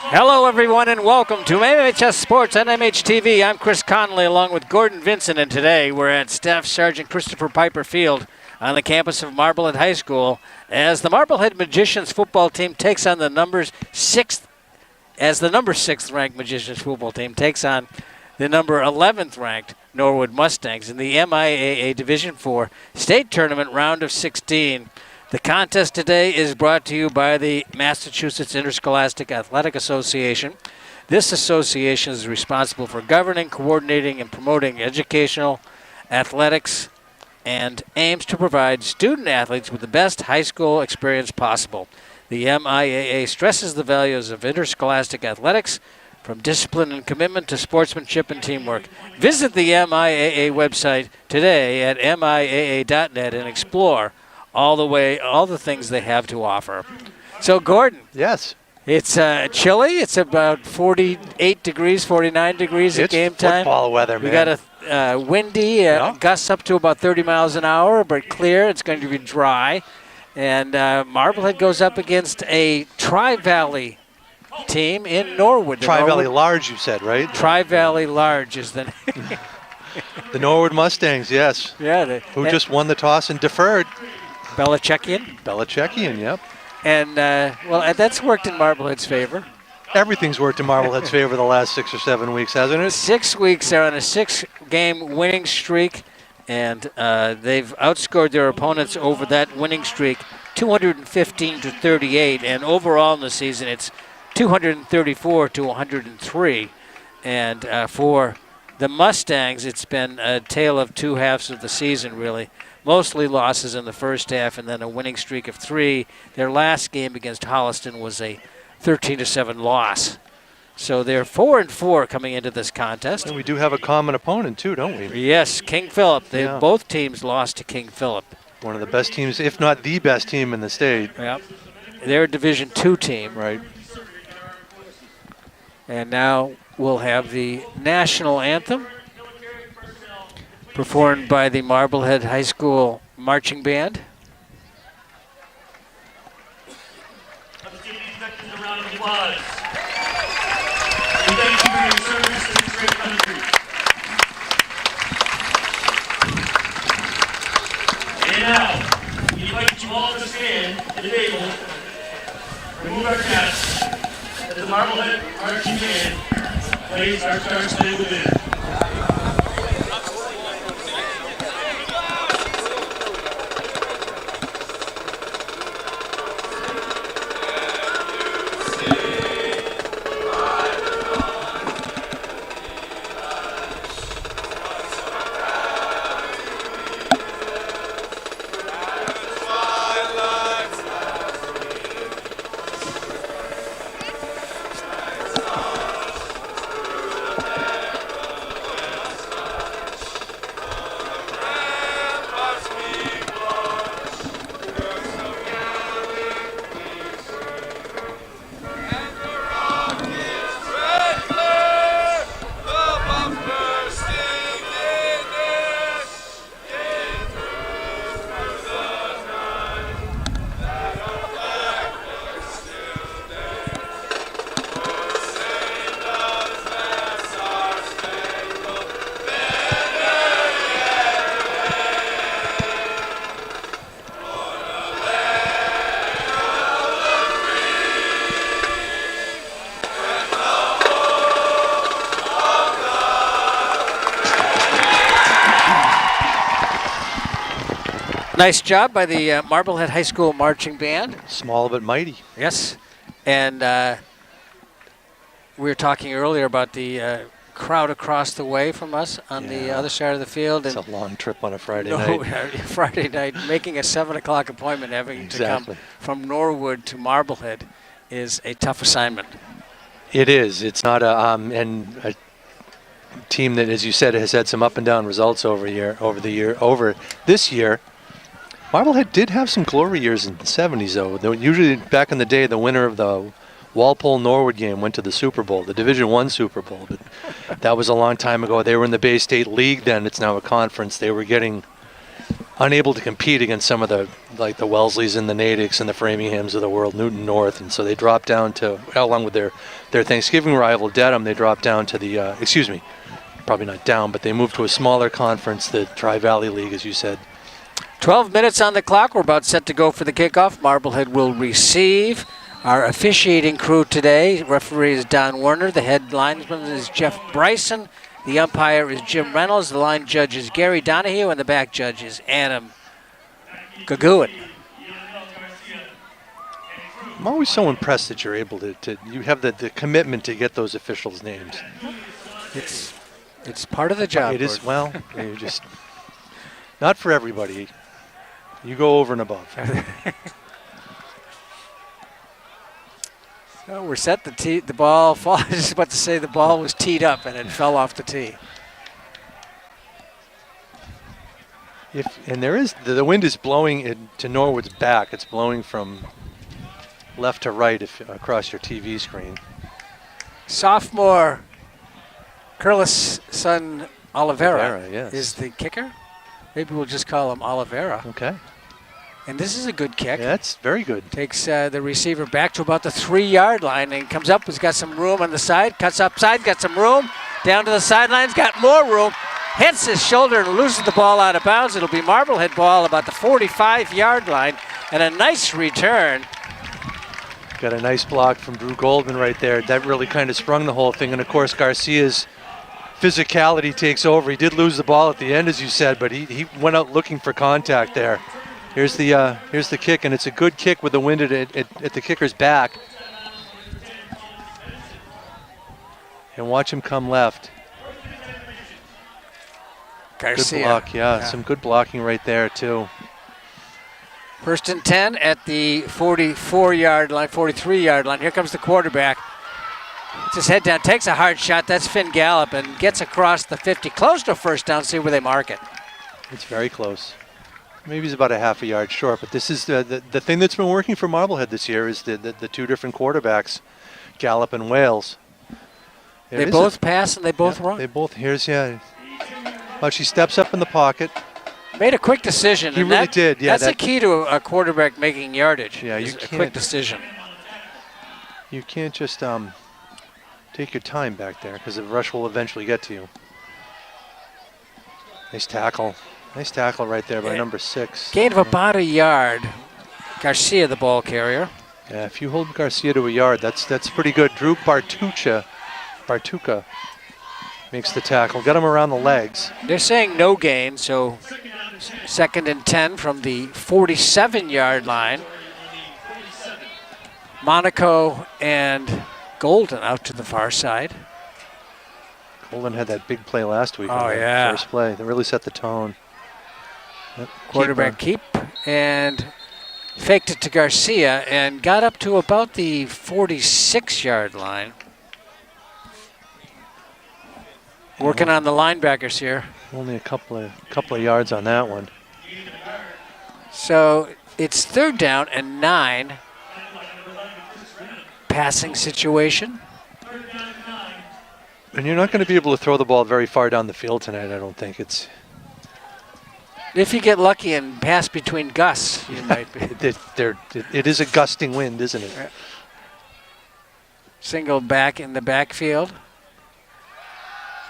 Hello, everyone, and welcome to MHS Sports on MHTV. I'm Chris Connolly along with Gordon Vincent, and today we're at Staff Sergeant Christopher Piper Field on the campus of Marblehead High School as the Marblehead Magicians football team takes on the number 6th ranked Magicians football team takes on the number 11th ranked Norwood Mustangs in the MIAA Division 4 state tournament round of 16. The contest today is brought to you by the Massachusetts Interscholastic Athletic Association. This association is responsible for governing, coordinating, and promoting educational athletics and aims to provide student athletes with the best high school experience possible. The MIAA stresses the values of interscholastic athletics, from discipline and commitment to sportsmanship and teamwork. Visit the MIAA website today at miaa.net and explore all the things they have to offer. So, Gordon. Yes. It's chilly. It's about 48 degrees, 49 degrees at game time. It's football weather, man. We got a windy, gusts up to about 30 miles an hour, but clear. It's going to be dry. And Marblehead goes up against a Tri-Valley team in Norwood. Tri-Valley Large, you said, right? Tri-Valley Large is the name. The Norwood Mustangs, yes. Yeah. Who just won the toss and deferred. Belichickian, yep. And, that's worked in Marblehead's favor. Everything's worked in Marblehead's favor the last 6 or 7 weeks, hasn't it? 6 weeks. They're on a 6-game winning streak, and they've outscored their opponents over that winning streak 215-38. And overall in the season, it's 234-103. And for the Mustangs, it's been a tale of two halves of the season, really. Mostly losses in the first half and then a winning streak of 3. Their last game against Holliston was a 13-7 loss. So they're 4-4 coming into this contest. And we do have a common opponent too, don't we? Yes, King Philip. Both teams lost to King Philip. One of the best teams, if not the best team in the state. Yep. They're a Division II team. Right. And now we'll have the national anthem performed by the Marblehead High School Marching Band. Let's give these veterans a round of applause. We thank you for your service to this great country. And now, we invite you all to stand at the table, remove our caps, as the Marblehead Marching Band plays our Star-Spangled Banner. Nice job by the Marblehead High School Marching Band. Small but mighty. Yes. And we were talking earlier about the crowd across the way from us on the other side of the field. It's a long trip on a Friday night. Friday night, making a 7 o'clock appointment, having to come from Norwood to Marblehead is a tough assignment. It is. It's not a team that, as you said, has had some up and down results over this year. Marblehead did have some glory years in the 70s, though. Usually, back in the day, the winner of the Walpole-Norwood game went to the Super Bowl, the Division I Super Bowl. But that was a long time ago. They were in the Bay State League then. It's now a conference. They were getting unable to compete against some of the Welsleys and the Natics and the Framinghams of the world, Newton North, and so they dropped down to, along with their Thanksgiving rival Dedham, they dropped down to the probably not down, but they moved to a smaller conference, the Tri-Valley League, as you said. 12 minutes on the clock. We're about set to go for the kickoff. Marblehead will receive. Our officiating crew today, referee is Don Werner. The head linesman is Jeff Bryson. The umpire is Jim Reynolds. The line judge is Gary Donahue. And the back judge is Adam Gagouin. I'm always so impressed that you're able to you have the commitment to get those officials' names. It's part of the job. It is, well, you just, not for everybody. You go over and above. So we're set. The ball fall. I was just about to say the ball was teed up and it fell off the tee. And there is, the wind is blowing to Norwood's back. It's blowing from left to right across your TV screen. Sophomore Curlis son Oliveira yes. is the kicker. Maybe we'll just call him Oliveira. Okay. And this is a good kick. Yeah, that's very good. Takes the receiver back to about the 3-yard line and comes up. He's got some room on the side. Cuts upside, got some room. Down to the sidelines, got more room. Hits his shoulder and loses the ball out of bounds. It'll be Marblehead ball about the 45-yard line. And a nice return. Got a nice block from Drew Goldman right there. That really kind of sprung the whole thing. And, of course, Garcia's physicality takes over. He did lose the ball at the end, as you said, but he went out looking for contact there. Here's the kick, and it's a good kick with the wind at the kicker's back. And watch him come left. Garcia. Good block, yeah. Some good blocking right there, too. 1st and 10 at the 44-yard line, 43-yard line. Here comes the quarterback. Puts his head down, takes a hard shot. That's Finn Gallup and gets across the 50. Close to first down, see where they mark it. It's very close. Maybe he's about a half a yard short, but this is the thing that's been working for Marblehead this year is the two different quarterbacks, Gallup and Wales. They both pass and they both run. They both, well, she steps up in the pocket. Made a quick decision. He really did, yeah. That's the key to a quarterback making yardage. Yeah, you can't. A quick decision. You can't just take your time back there because the rush will eventually get to you. Nice tackle. Nice tackle right there by number 6. Gain of about a yard. Garcia, the ball carrier. Yeah, if you hold Garcia to a yard, that's pretty good. Drew Bartuca makes the tackle. Got him around the legs. They're saying no gain, so 2nd and 10 from the 47-yard line. Monaco and Golden out to the far side. Golden had that big play last week. Oh, yeah. First play. They really set the tone. Yep. Quarterback keep and faked it to Garcia and got up to about the 46-yard line. Working on the linebackers here. Only a couple of yards on that one. So it's 3rd down and 9. Passing situation. And you're not going to be able to throw the ball very far down the field tonight, I don't think. If you get lucky and pass between gusts, you might be. It is a gusting wind, isn't it? Single back in the backfield.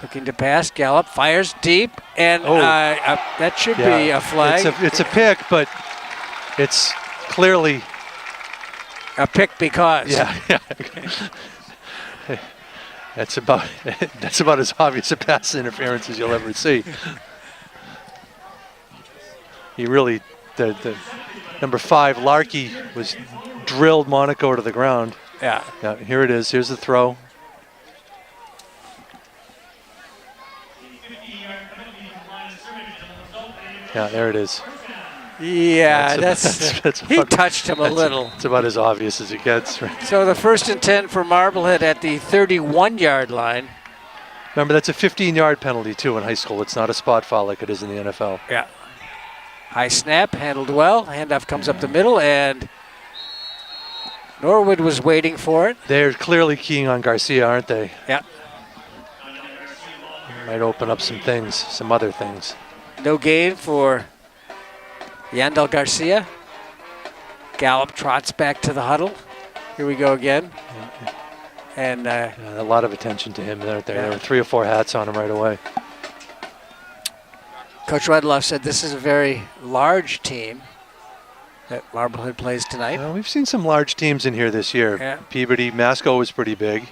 Looking to pass. Gallup fires deep, and that should be a flag. It's a pick, but it's clearly a pick because. Yeah. That's about as obvious a pass interference as you'll ever see. He really, the number 5, Larkey, was drilled Monaco to the ground. Yeah. Yeah, here it is. Here's the throw. Yeah, there it is. Yeah, that's he touched him a little. It's about as obvious as it gets. Right? So the 1st and 10 for Marblehead at the 31-yard line. Remember, that's a 15-yard penalty, too, in high school. It's not a spot foul like it is in the NFL. Yeah. High snap, handled well. Handoff comes up the middle, and Norwood was waiting for it. They're clearly keying on Garcia, aren't they? Yeah. Might open up some things, some other things. No gain for Yandel Garcia. Gallup trots back to the huddle. Here we go again. And a lot of attention to him there. Yeah. There were 3 or 4 hats on him right away. Coach Wedloff said this is a very large team that Marblehead plays tonight. We've seen some large teams in here this year. Yeah. Peabody, Masco was pretty big.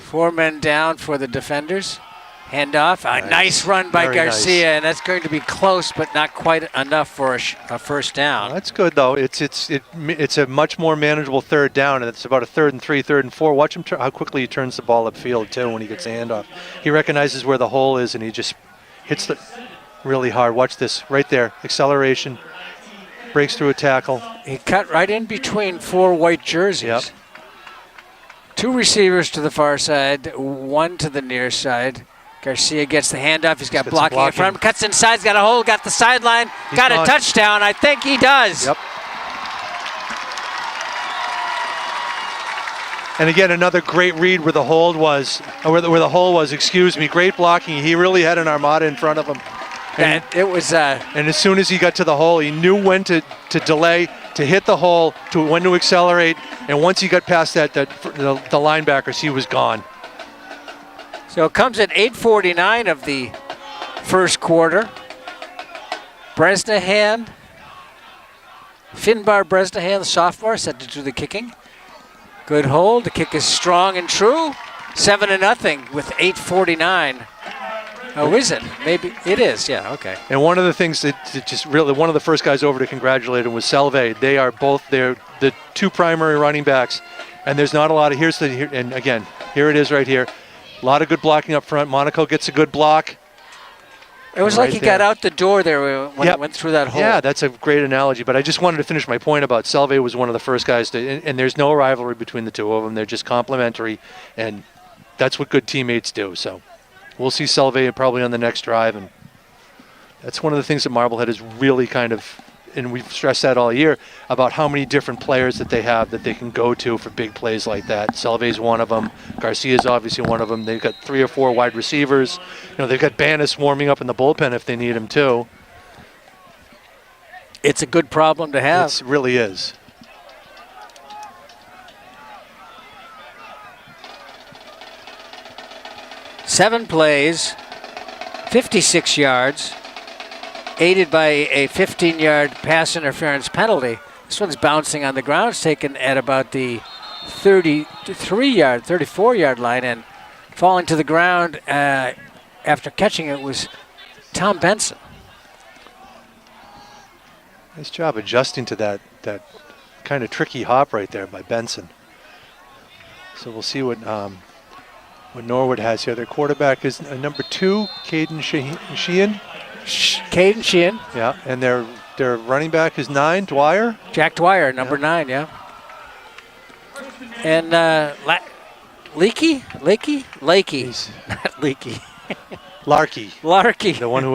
4 men down for the defenders. Handoff. A nice run by Very Garcia, nice. and that's going to be close, but not quite enough for a first down. That's good though. It's a much more manageable third down, and it's about a 3rd and 3, 3rd and 4. Watch him how quickly he turns the ball upfield too when he gets the handoff. He recognizes where the hole is, and he just hits the really hard. Watch this right there. Acceleration. Breaks through a tackle. He cut right in between 4 white jerseys. Yep. 2 receivers to the far side, 1 to the near side. Garcia gets the handoff. He's got blocking in front of him. Cuts inside. He's got a hole. Got the sideline. Got a touchdown. I think he does. Yep. And again, another great read where the hold was, or where the hole was. Excuse me. Great blocking. He really had an armada in front of him. And it was. And as soon as he got to the hole, he knew when to delay, to hit the hole, when to accelerate. And once he got past the linebackers, he was gone. So it comes at 8:49 of the first quarter. Bresnahan, Finbar Bresnahan, the sophomore, set to do the kicking. Good hold. The kick is strong and true. 7-0 with 8:49. Oh, is it? Maybe it is. Yeah. Okay. And one of the things that just really, one of the first guys over to congratulate him was Salve. They are both the 2 primary running backs, and there's not a lot of and again, here it is right here. A lot of good blocking up front. Monaco gets a good block. It was like he got out the door there when he went through that hole. Yeah, that's a great analogy. But I just wanted to finish my point about Salve was one of the first guys and there's no rivalry between the 2 of them. They're just complementary, and that's what good teammates do. So we'll see Salve probably on the next drive, and that's one of the things that Marblehead is really kind of, and we've stressed that all year, about how many different players that they have that they can go to for big plays like that. Salve's one of them. Garcia's obviously one of them. They've got 3 or 4 wide receivers. They've got Banis warming up in the bullpen if they need him too. It's a good problem to have. It really is. Seven plays, 56 yards. Aided by a 15-yard pass interference penalty. This one's bouncing on the ground. It's taken at about the 34-yard line, and falling to the ground after catching it was Tom Benson. Nice job adjusting to that kind of tricky hop right there by Benson. So we'll see what Norwood has here. Their quarterback is number 2, Caden Sheehan. Caden Sheehan. Yeah, and their running back is 9, Dwyer. Jack Dwyer, number 9, yeah. And Leakey? Not Leakey. Larkey. The one who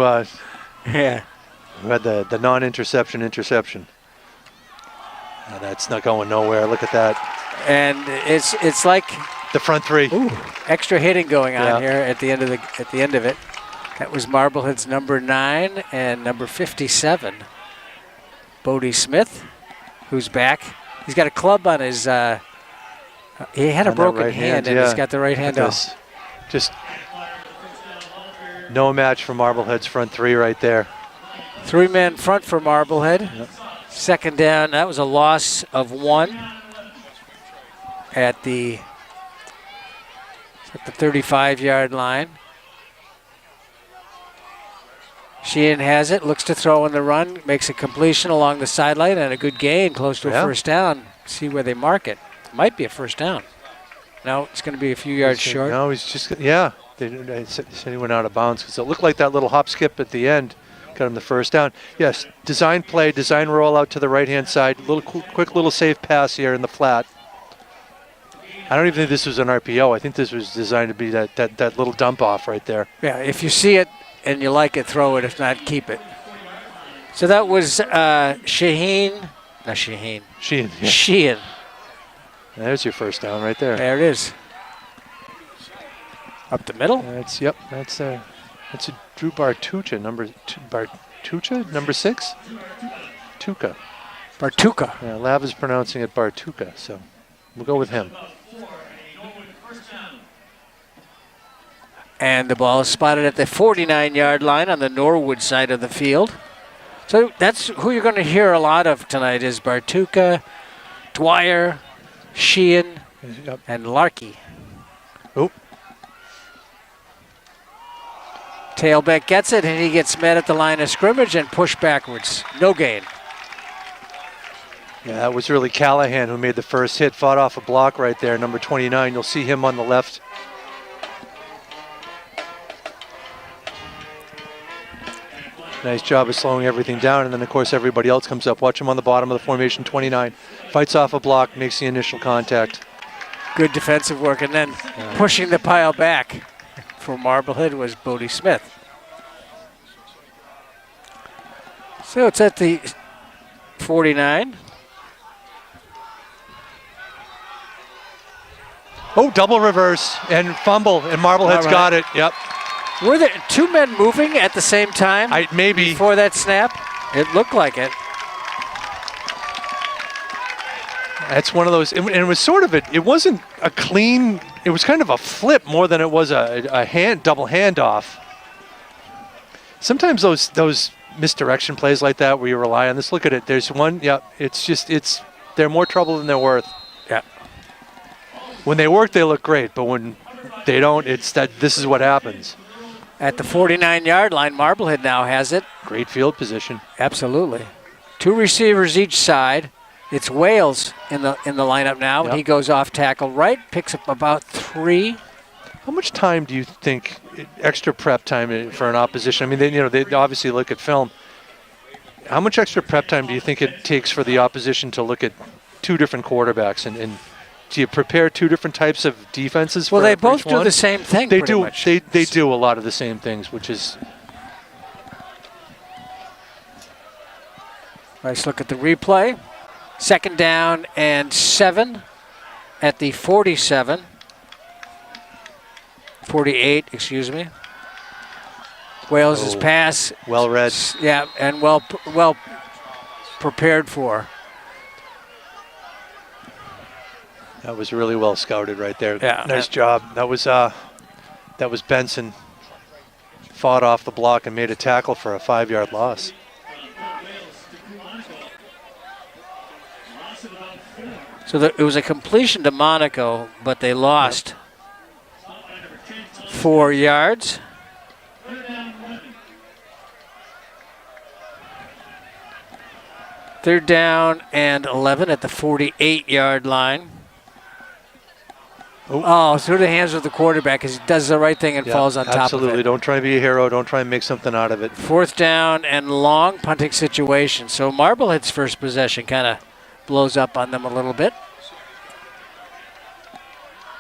yeah. who had the non-interception. Now that's not going nowhere. Look at that. And it's like the front 3. Ooh, extra hitting going on here at the end of it. That was Marblehead's number 9 and number 57, Bodie Smith, who's back. He's got a club on his. He had a broken right hand, and he's got the right hand off. Just no match for Marblehead's front 3 right there. 3-man front for Marblehead. Yep. Second down. That was a loss of 1 at the 35-yard line. Sheehan has it, looks to throw on the run, makes a completion along the sideline, and a good gain close to a first down. See where they mark it. Might be a first down. No, it's going to be a few yards short. No, he's just, They said he went out of bounds because it looked like that little hop skip at the end got him the first down. Yes, design play, design roll out to the right-hand side. Quick little safe pass here in the flat. I don't even think this was an RPO. I think this was designed to be that little dump off right there. Yeah, if you see it and you like it, throw it. If not, keep it. So that was Sheehan. Yeah. Sheehan. There's your first down right there. There it is. Up the middle. That's a Drew Bartuccia, number 6. Bartuka. Bartuka. Yeah, Lav is pronouncing it Bartuka, so we'll go with him. And the ball is spotted at the 49-yard line on the Norwood side of the field. So that's who you're going to hear a lot of tonight is Bartuka, Dwyer, Sheehan, and Larkey. Oh. Tailback gets it, and he gets met at the line of scrimmage and pushed backwards. No gain. Yeah, that was really Callahan who made the first hit, fought off a block right there, number 29. You'll see him on the left. Nice job of slowing everything down, and then, of course, everybody else comes up. Watch him on the bottom of the formation, 29. Fights off a block, makes the initial contact. Good defensive work, and then pushing the pile back for Marblehead was Bodie Smith. So it's at the 49. Oh, double reverse and fumble, and Marblehead's got it. Yep. Were there two men moving at the same time? Maybe. Before that snap? It looked like it. That's one of those, and it was sort of it wasn't a clean, it was kind of a flip more than it was a double handoff. Sometimes those misdirection plays like that where you rely on this, look at it, there's one, they're more trouble than they're worth. Yeah. When they work, they look great, but when they don't, this is what happens. At the 49-yard line, Marblehead now has it. Great field position. Absolutely. Two receivers each side. It's Wales in the lineup now. Yep. He goes off tackle right, picks up about 3. How much time do you think, extra prep time for an opposition? I mean, they obviously look at film. How much extra prep time do you think it takes for the opposition to look at two different quarterbacks and do you prepare two different types of defenses? Well, they both each one? do the same thing. They pretty do. Much. They do a lot of the same things, which is. Nice look at the replay. 2nd down and 7 at the 47. 48, excuse me. Wales' pass. Well read. Yeah, and well prepared for. That was really well scouted right there. Yeah. Nice job. That was Benson. Fought off the block and made a tackle for a 5-yard loss. So it was a completion to Monaco, but they lost 4 yards. Third down and 11 at the 48-yard line. Oh, through the hands of the quarterback as he does the right thing and falls on top of it. Absolutely. Don't try to be a hero. Don't try and make something out of it. 4th down and long punting situation. So Marblehead's first possession kind of blows up on them a little bit.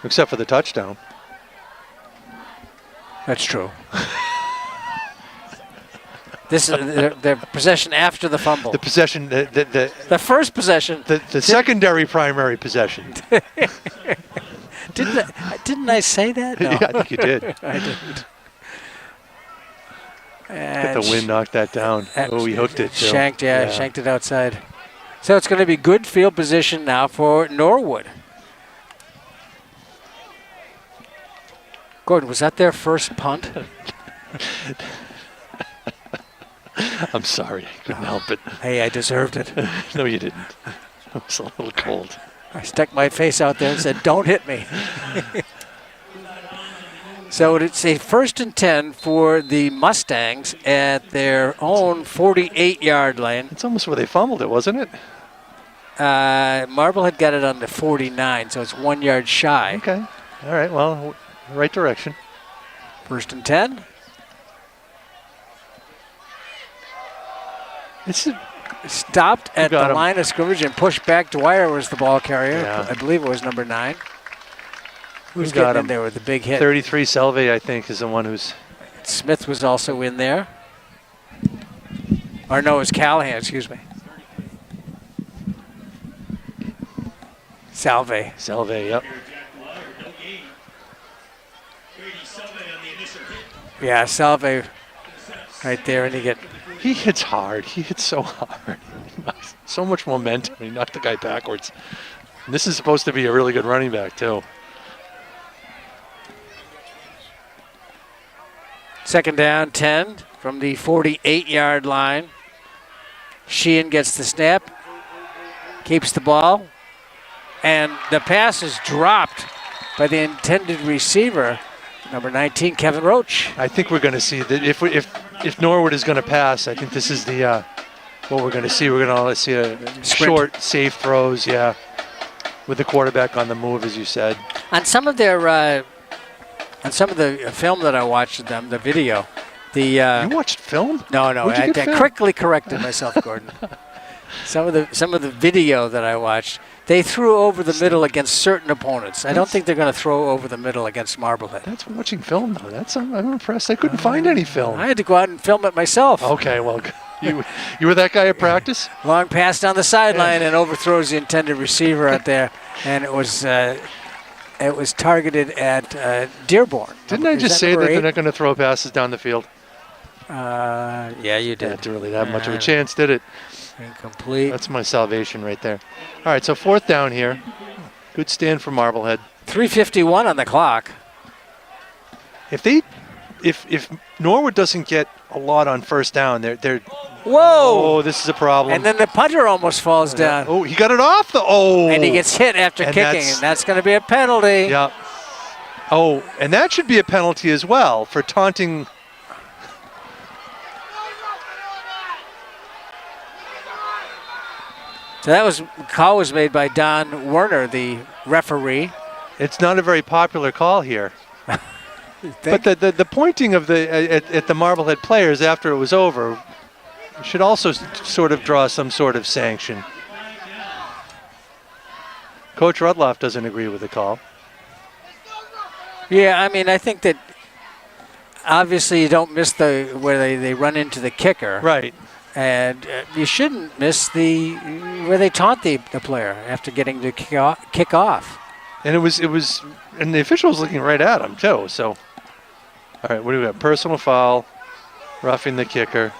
Except for the touchdown. That's true. This is their possession after the fumble. The possession, the first possession. The secondary primary possession. Didn't I say that? No. Yeah, I think you did. I didn't. But the wind knocked that down. Oh, he hooked it. Shanked it outside. So it's going to be good field position now for Norwood. Gordon, was that their first punt? I'm sorry. I couldn't help it. Hey, I deserved it. No, you didn't. It was a little cold. I stuck my face out there and said, don't hit me. So it's a 1st and 10 for the Mustangs at their own 48-yard line. It's almost where they fumbled it, wasn't it? Marblehead got it on the 49, so it's 1 yard shy. Okay. All right, well, right direction. 1st and 10. It's stopped at the line of scrimmage and pushed back. Dwyer was the ball carrier. Yeah. I believe it was number 9. Who's got getting him in there with the big hit? 33 Salve, I think, is the one who's... Smith was also in there. Or no, it was Callahan, excuse me. Salve. Salve, yep. Yeah, Salve right there, and he hits hard. He hits so hard. So much momentum. He knocked the guy backwards. And this is supposed to be a really good running back, too. Second down, 10 from the 48-yard line. Sheehan gets the snap, keeps the ball, and the pass is dropped by the intended receiver, number 19, Kevin Roach. I think we're going to see that if Norwood is going to pass, I think this is the what we're going to see. We're going to see a short, safe throws, yeah, with the quarterback on the move, as you said. On some of their, on some of the film that I watched of them, the video, you watched film? No, I quickly corrected myself, Gordon. Some of the video that I watched, they threw over the middle against certain opponents. I don't think they're going to throw over the middle against Marblehead. That's watching film, though. I'm impressed. I couldn't find any film. I had to go out and film it myself. Okay, well, you were that guy at practice? Long pass down the sideline and overthrows the intended receiver out there, and it was targeted at Dearborn. Didn't I just say that they're not going to throw passes down the field? Yeah, you did. Didn't really have much of a chance, did it? Incomplete. That's my salvation right there. All right, so fourth down here. Good stand for Marblehead. 3:51 on the clock. If Norwood doesn't get a lot on first down, they're whoa! Oh, this is a problem. And then the punter almost falls down. Oh, he got it off the and he gets hit after kicking, and that's going to be a penalty. Yeah. Oh, and that should be a penalty as well for taunting. So call was made by Don Werner, the referee. It's not a very popular call here. But the pointing of at the Marblehead players after it was over should also sort of draw some sort of sanction. Coach Rudloff doesn't agree with the call. Yeah, I mean, I think that obviously you don't miss where they run into the kicker. Right. And you shouldn't miss where they taunt the player after getting the kick off. And and the official was looking right at him too. So, all right, what do we have? Personal foul, roughing the kicker.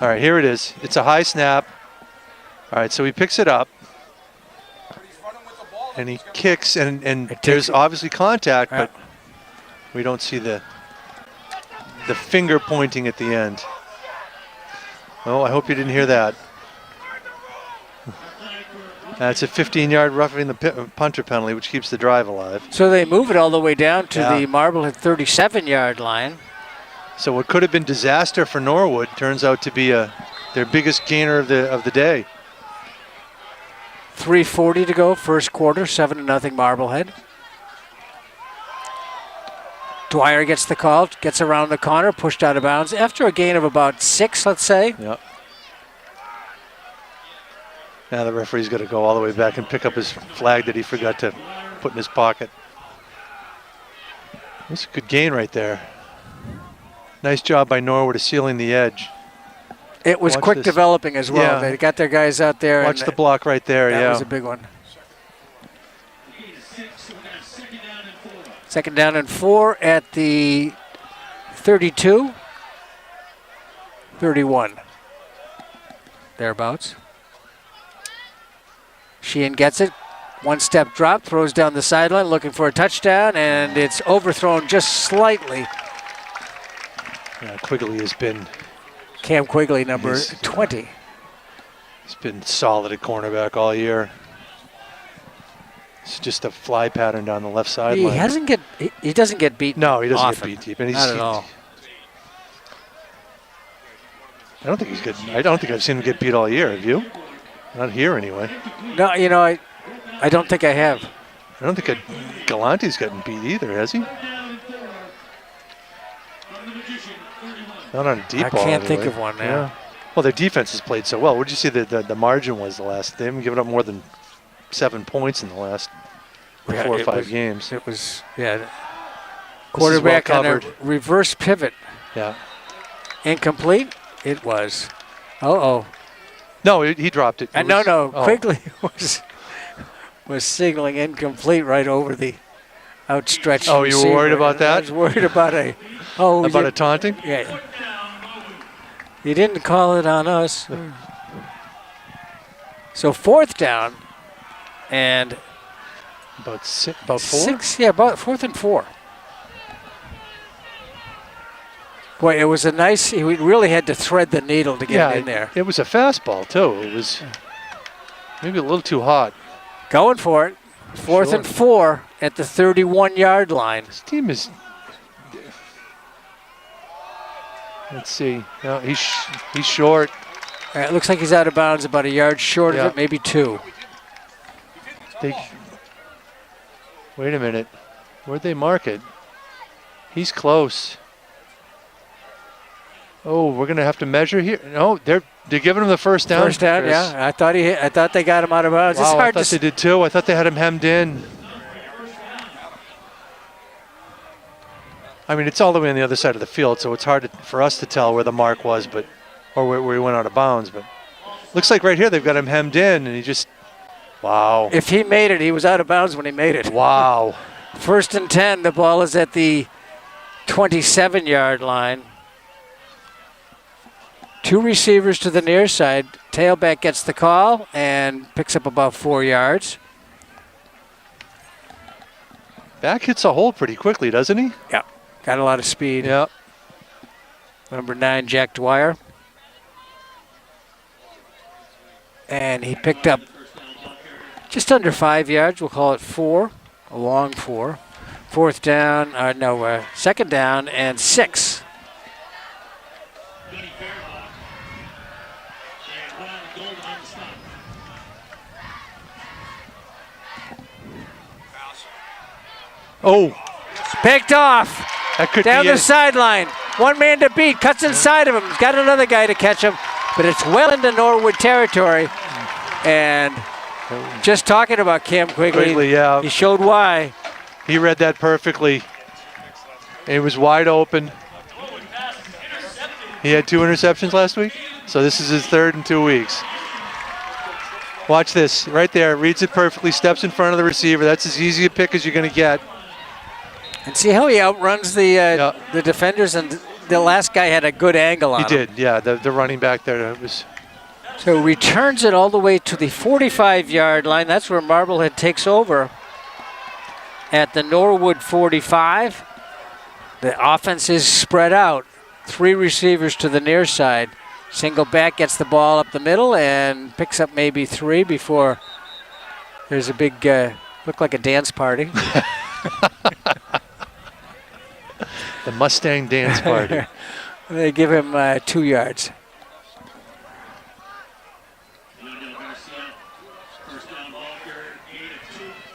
All right, here it is. It's a high snap. All right, so he picks it up, and he kicks, and there's obviously contact, but we don't see the finger pointing at the end. Oh, I hope you didn't hear that. That's a 15-yard roughing the punter penalty, which keeps the drive alive. So they move it all the way down to the Marblehead 37-yard line. So what could have been disaster for Norwood turns out to be their biggest gainer of the day. 3:40 to go, first quarter, 7-0 Marblehead. Dwyer gets the call, gets around the corner, pushed out of bounds after a gain of about 6, let's say. Yep. Now the referee's got to go all the way back and pick up his flag that he forgot to put in his pocket. That's a good gain right there. Nice job by Norwood of sealing the edge. It was quick developing as well. Yeah. They got their guys out there. Watch the block right there, That was a big one. Second down and 4 at the 32, 31, thereabouts. Sheehan gets it. One step drop, throws down the sideline, looking for a touchdown, and it's overthrown just slightly. Yeah, Quigley has been... Cam Quigley, number 20. He's been solid at cornerback all year. It's just a fly pattern down the left sideline. He doesn't get beat. No, he doesn't often. get beat deep. And Not at all. I don't think he's good. I don't think I've seen him get beat all year. Have you? Not here anyway. No, I don't think I have. I don't think Galante's gotten beat either, has he? Not on a deep ball. I can't think anyway. of one now. Yeah. Well, their defense has played so well. What did you see the margin was the last? They haven't given up more than 7 points in the last 4 or 5 games. It was, quarterback on a reverse pivot. Yeah. Incomplete? It was. Uh-oh. No, he dropped it. Quigley was signaling incomplete right over the outstretched receiver. You were worried about that? I was worried about a taunting? Yeah. You didn't call it on us. So 4th down and About 4? 6, yeah, about 4th and 4. Boy, it was a nice, we really had to thread the needle to get it in there. It was a fastball, too. It was maybe a little too hot. Going for it. 4th and 4 at the 31-yard line. This team is... Let's see. No, he's short. It looks like he's out of bounds, about a yard short of it, maybe 2. Wait a minute. Where'd they mark it? He's close. Oh, we're gonna have to measure here. No, they're giving him the first down. First down, Chris. yeah. I thought they got him out of bounds. Wow, It's hard I thought they did too. I thought they had him hemmed in. I mean, it's all the way on the other side of the field, so it's hard for us to tell where the mark was, or where he went out of bounds. But looks like right here they've got him hemmed in, and he just, wow. If he made it, he was out of bounds when he made it. Wow. 1st and 10. The ball is at the 27-yard line. 2 receivers to the near side. Tailback gets the call and picks up about 4 yards. Back hits a hole pretty quickly, doesn't he? Yeah, got a lot of speed. Yeah. Number 9, Jack Dwyer. And he picked up just under 5 yards. We'll call it 4, a long 4. 2nd down and 6. Oh, Picked off. that could Down be the it. sideline. One man to beat. Cuts inside of him. He's got another guy to catch him. But it's well into Norwood territory. And just talking about Cam Quigley, yeah. he showed why. He read that perfectly. It was wide open. He had 2 interceptions last week, so this is his 3rd in 2 weeks. Watch this, right there, reads it perfectly, steps in front of the receiver. That's as easy a pick as you're going to get. And see how he outruns the defenders, and the last guy had a good angle on him. He did, yeah, the running back there was... So returns it all the way to the 45-yard line. That's where Marblehead takes over at the Norwood 45. The offense is spread out. 3 receivers to the near side. Single back gets the ball up the middle and picks up maybe 3 before there's a big, look like a dance party. The Mustang dance party. They give him 2 yards.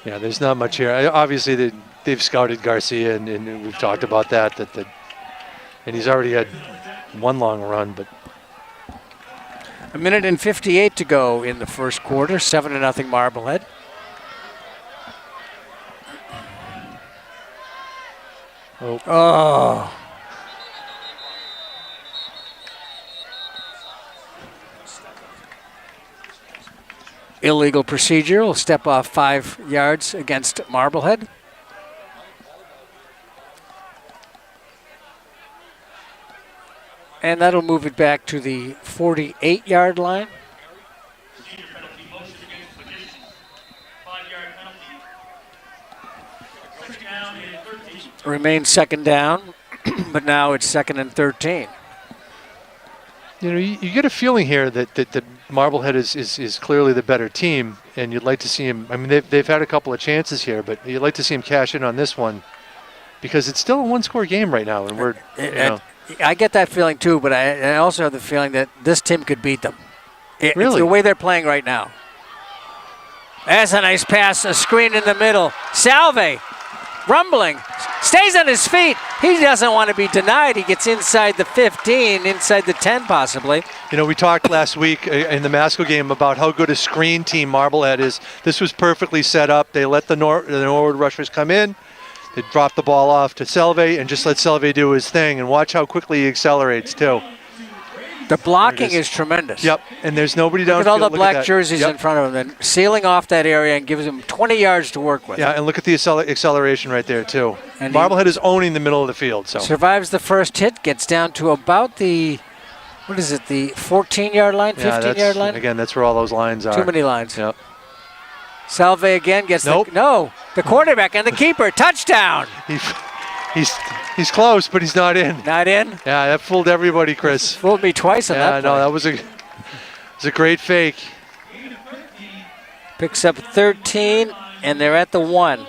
Yeah, there's not much here. Obviously, they've scouted Garcia, and we've talked about that. And he's already had 1 long run, but 1 minute and 58 to go in the first quarter. 7-0 Marblehead. Oh. Illegal procedure. Will step off 5 yards against Marblehead. And that'll move it back to the 48-yard line. Remains 2nd down, but now it's 2nd and 13. you know, you get a feeling here that Marblehead is clearly the better team, and you'd like to see him. I mean, they've had a couple of chances here, but you'd like to see him cash in on this one because it's still a 1-score game right now, and we're. I get that feeling too, but I also have the feeling that this team could beat them. It's Really? the way they're playing right now. That's a nice pass, a screen in the middle. Salve, rumbling, stays on his feet. He doesn't want to be denied. He gets inside the 15, inside the 10 possibly. You know, we talked last week in the Masco game about how good a screen team Marblehead is. This was perfectly set up. They let the Norwood rushers come in. They drop the ball off to Selve and just let Selve do his thing. And watch how quickly he accelerates, too. The blocking is tremendous. Yep, and there's nobody downfield. Look at all the black jerseys in front of him, then sealing off that area and gives him 20 yards to work with. Yeah, and look at the acceleration right there, too. And Marblehead is owning the middle of the field. So survives the first hit, gets down to about the What is it, the 14-yard line, 15-yard line? Again, that's where all those lines are. Too many lines. Yep. Salve again gets the quarterback and the keeper. Touchdown. He's close, but he's not in. Not in? Yeah, that fooled everybody, Chris. Fooled me twice on that play. No, that was a great fake. Picks up 13, and they're at the 1.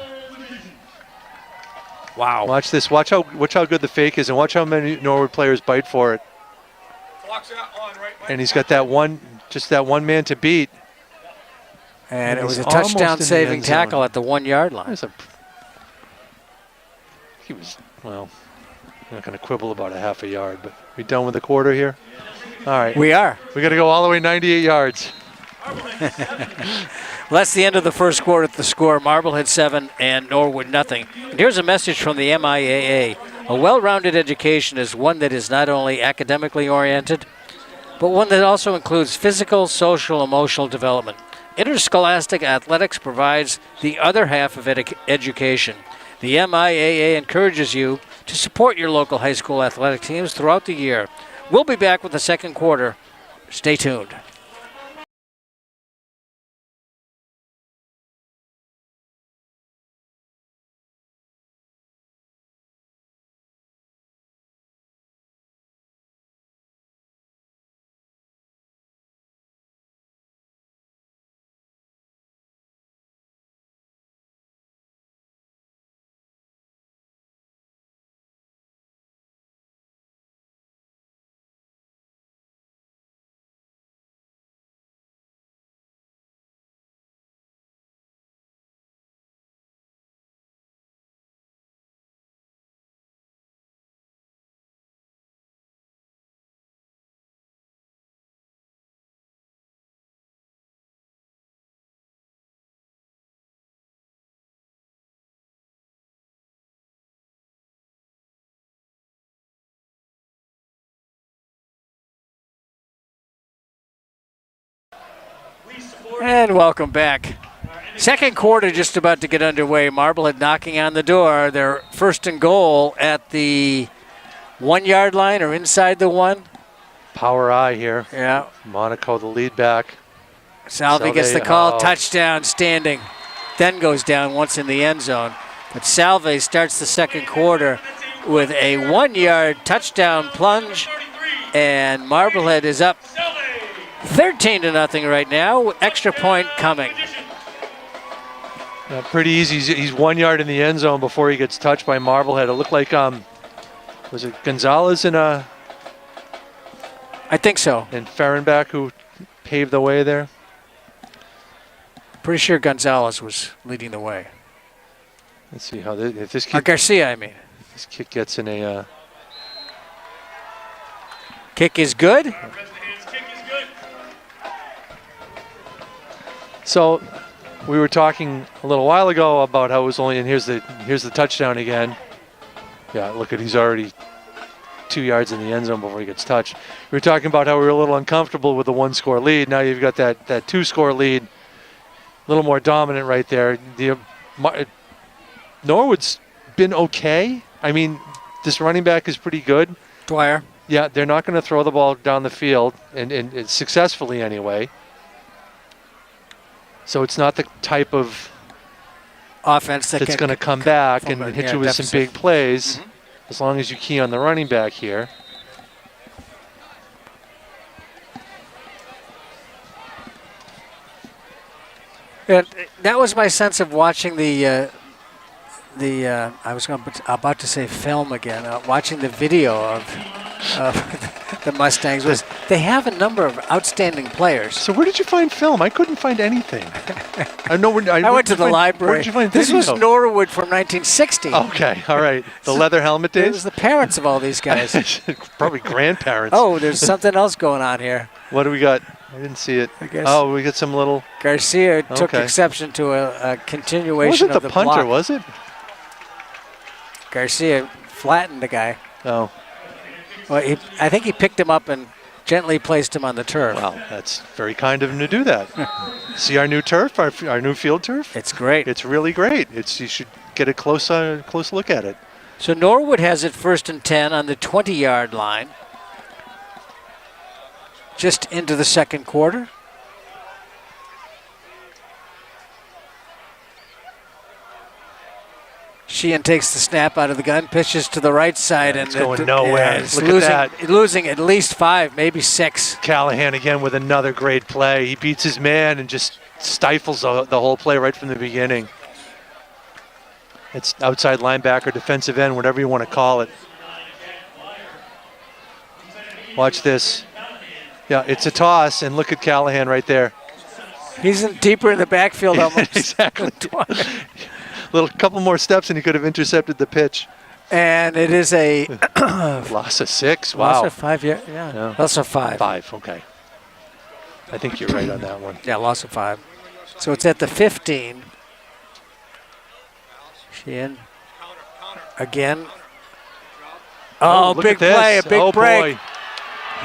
Wow. Watch this. Watch how good the fake is, and watch how many Norwood players bite for it. And he's got that one man to beat. And it was a touchdown-saving tackle at the 1-yard line. I'm not going to quibble about a half a yard, but we done with the quarter here? All right. We are. We got to go all the way 98 yards. Well, that's the end of the first quarter at the score. Marblehead 7 and Norwood nothing. And here's a message from the MIAA. A well-rounded education is one that is not only academically oriented, but one that also includes physical, social, emotional development. Interscholastic athletics provides the other half of education. The MIAA encourages you to support your local high school athletic teams throughout the year. We'll be back with the second quarter. Stay tuned. And welcome back. Second quarter just about to get underway. Marblehead knocking on the door. They're first and goal at the 1-yard line or inside the 1. Power eye here. Yeah. Monaco, the lead back. Salve gets the call. Touchdown, standing. Then goes down once in the end zone. But Salve starts the second quarter with a 1-yard touchdown plunge. And Marblehead is up 13-0 right now. Extra point coming. Pretty easy. He's 1 yard in the end zone before he gets touched by Marblehead. It looked like, was it Gonzalez I think so. And Fehrenbach who paved the way there? Pretty sure Gonzalez was leading the way. Let's see how if this kick. Garcia, I mean. If this kick gets in a. Kick is good. So, we were talking a little while ago about how it was only, and here's the touchdown again. Yeah, look at, he's already 2 yards in the end zone before he gets touched. We were talking about how we were a little uncomfortable with the 1-score lead. Now you've got that 2-score lead, a little more dominant right there. Norwood's been okay. I mean, this running back is pretty good. Dwyer. Yeah, they're not going to throw the ball down the field, and successfully anyway. So it's not the type of offense that's going to come back and hit you with some big plays, as long as you key on the running back here. Yeah, that was my sense of watching I was about to say film again. Watching the video of the Mustangs was they have a number of outstanding players. So where did you find film? I couldn't find anything. I went to the library. Where did you find this video? was Norwood from 1960. Okay, all right. The leather helmet days? It was the parents of all these guys. Probably grandparents. Oh, there's something else going on here. What do we got? I didn't see it. I guess we got some little... Garcia took exception to a continuation of the punter, block. was it? Garcia flattened the guy. Oh. Well, I think he picked him up and gently placed him on the turf. Well, that's very kind of him to do that. See our new turf, our new field turf? It's great. It's really great. You should get a close look at it. So Norwood has it 1st and 10 on the 20-yard line. just into the second quarter. Sheehan takes the snap out of the gun, pitches to the right side, and it's going nowhere. It's Look at that. losing at least 5, maybe 6. Callahan again with another great play. He beats his man and just stifles the whole play right from the beginning. It's outside linebacker, defensive end, whatever you want to call it. Watch this. Yeah, it's a toss, and look at Callahan right there. He's deeper in the backfield almost. Exactly. Couple more steps, and he could have intercepted the pitch. And it is a loss of 6. Wow. Loss of 5. Yeah. Loss of 5. 5. Okay. I think you're right on that one. Yeah, loss of 5. So it's at the 15. Sheehan again. Oh, big play, a big break. Boy.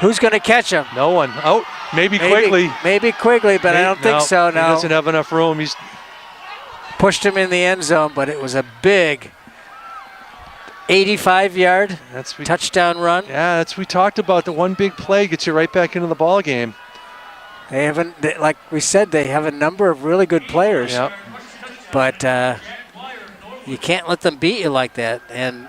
Who's going to catch him? No one. Oh, maybe Quigley. Maybe Quigley, but I don't think so. No, he doesn't have enough room. He's pushed him in the end zone, but it was a big 85-yard touchdown run. Yeah, we talked about. The one big play gets you right back into the ball game. Like we said, they have a number of really good players. Yep. But you can't let them beat you like that. And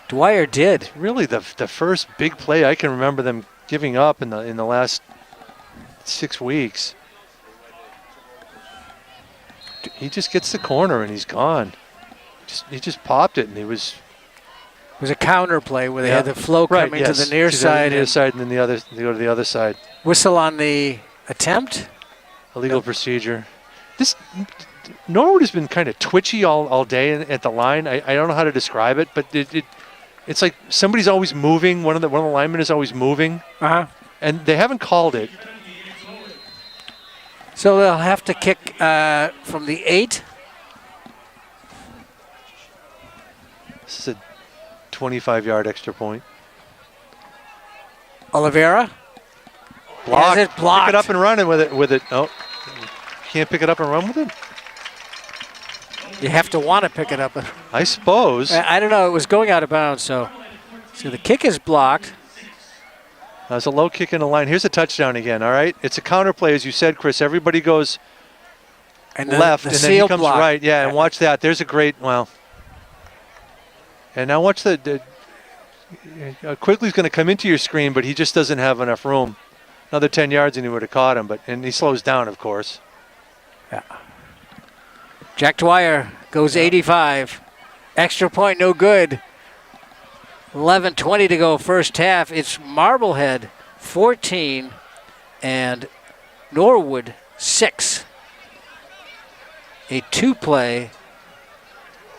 Dwyer did. Really, the first big play I can remember them giving up in the last 6 weeks. He just gets the corner and he's gone. He just popped it, and it was a counter play where they had the flow coming to the near side. And then they go to the other side. Whistle on the attempt. Illegal procedure. Norwood has been kind of twitchy all day at the line. I don't know how to describe it, but it's like somebody's always moving. One of the linemen is always moving. And they haven't called it. So they'll have to kick from the 8. This is a 25-yard extra point. Oliveira. Blocked. Has it blocked. Pick it up and run with it. Oh, you can't pick it up and run with it? You have to want to pick it up. I suppose. I don't know. It was going out of bounds, so the kick is blocked. There's a low kick in the line. Here's a touchdown again, all right? It's a counter play, as you said, Chris. Everybody goes left, and then he comes right. Yeah, and watch that. There's a great, And now watch Quigley's going to come into your screen, but he just doesn't have enough room. Another 10 yards and he would have caught him, and he slows down, of course. Yeah. Jack Dwyer goes 85. Extra point, no good. 11:20 to go first half. It's Marblehead 14 and Norwood 6. A 2-play,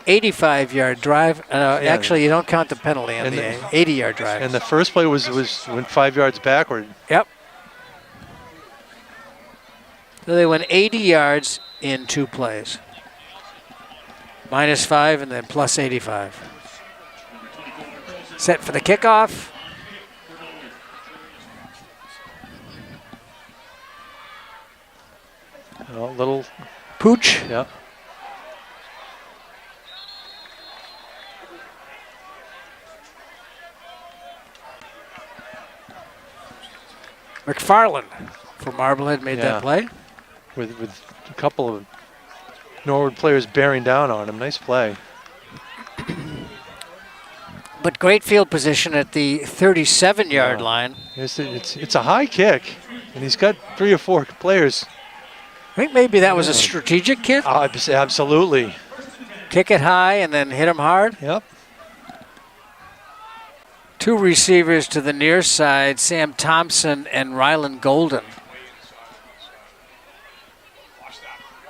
85-yard drive. Actually, you don't count the penalty on the 80-yard drive. And the first play went 5 yards backward. Yep. So they went 80 yards in 2 plays. -5 and then plus 85. Set for the kickoff. A little pooch. Yeah. McFarland for Marblehead made that play. With a couple of Norwood players bearing down on him. Nice play. But great field position at the 37-yard line. It's a high kick, and he's got 3 or 4 players. I think maybe that was a strategic kick. Absolutely. Kick it high and then hit him hard. Yep. 2 receivers to the near side, Sam Thompson and Rylan Golden.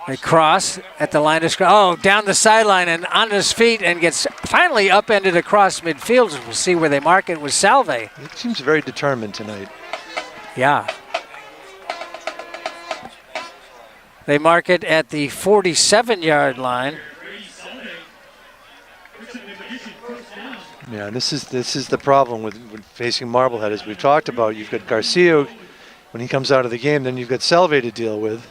They cross at the line of scrimmage. Oh, down the sideline and on his feet and gets finally upended across midfield. We'll see where they mark it with Salve. It seems very determined tonight. Yeah. They mark it at the 47-yard line. Yeah, this is the problem with facing Marblehead, as we've talked about. You've got Garcia when he comes out of the game, then you've got Salve to deal with.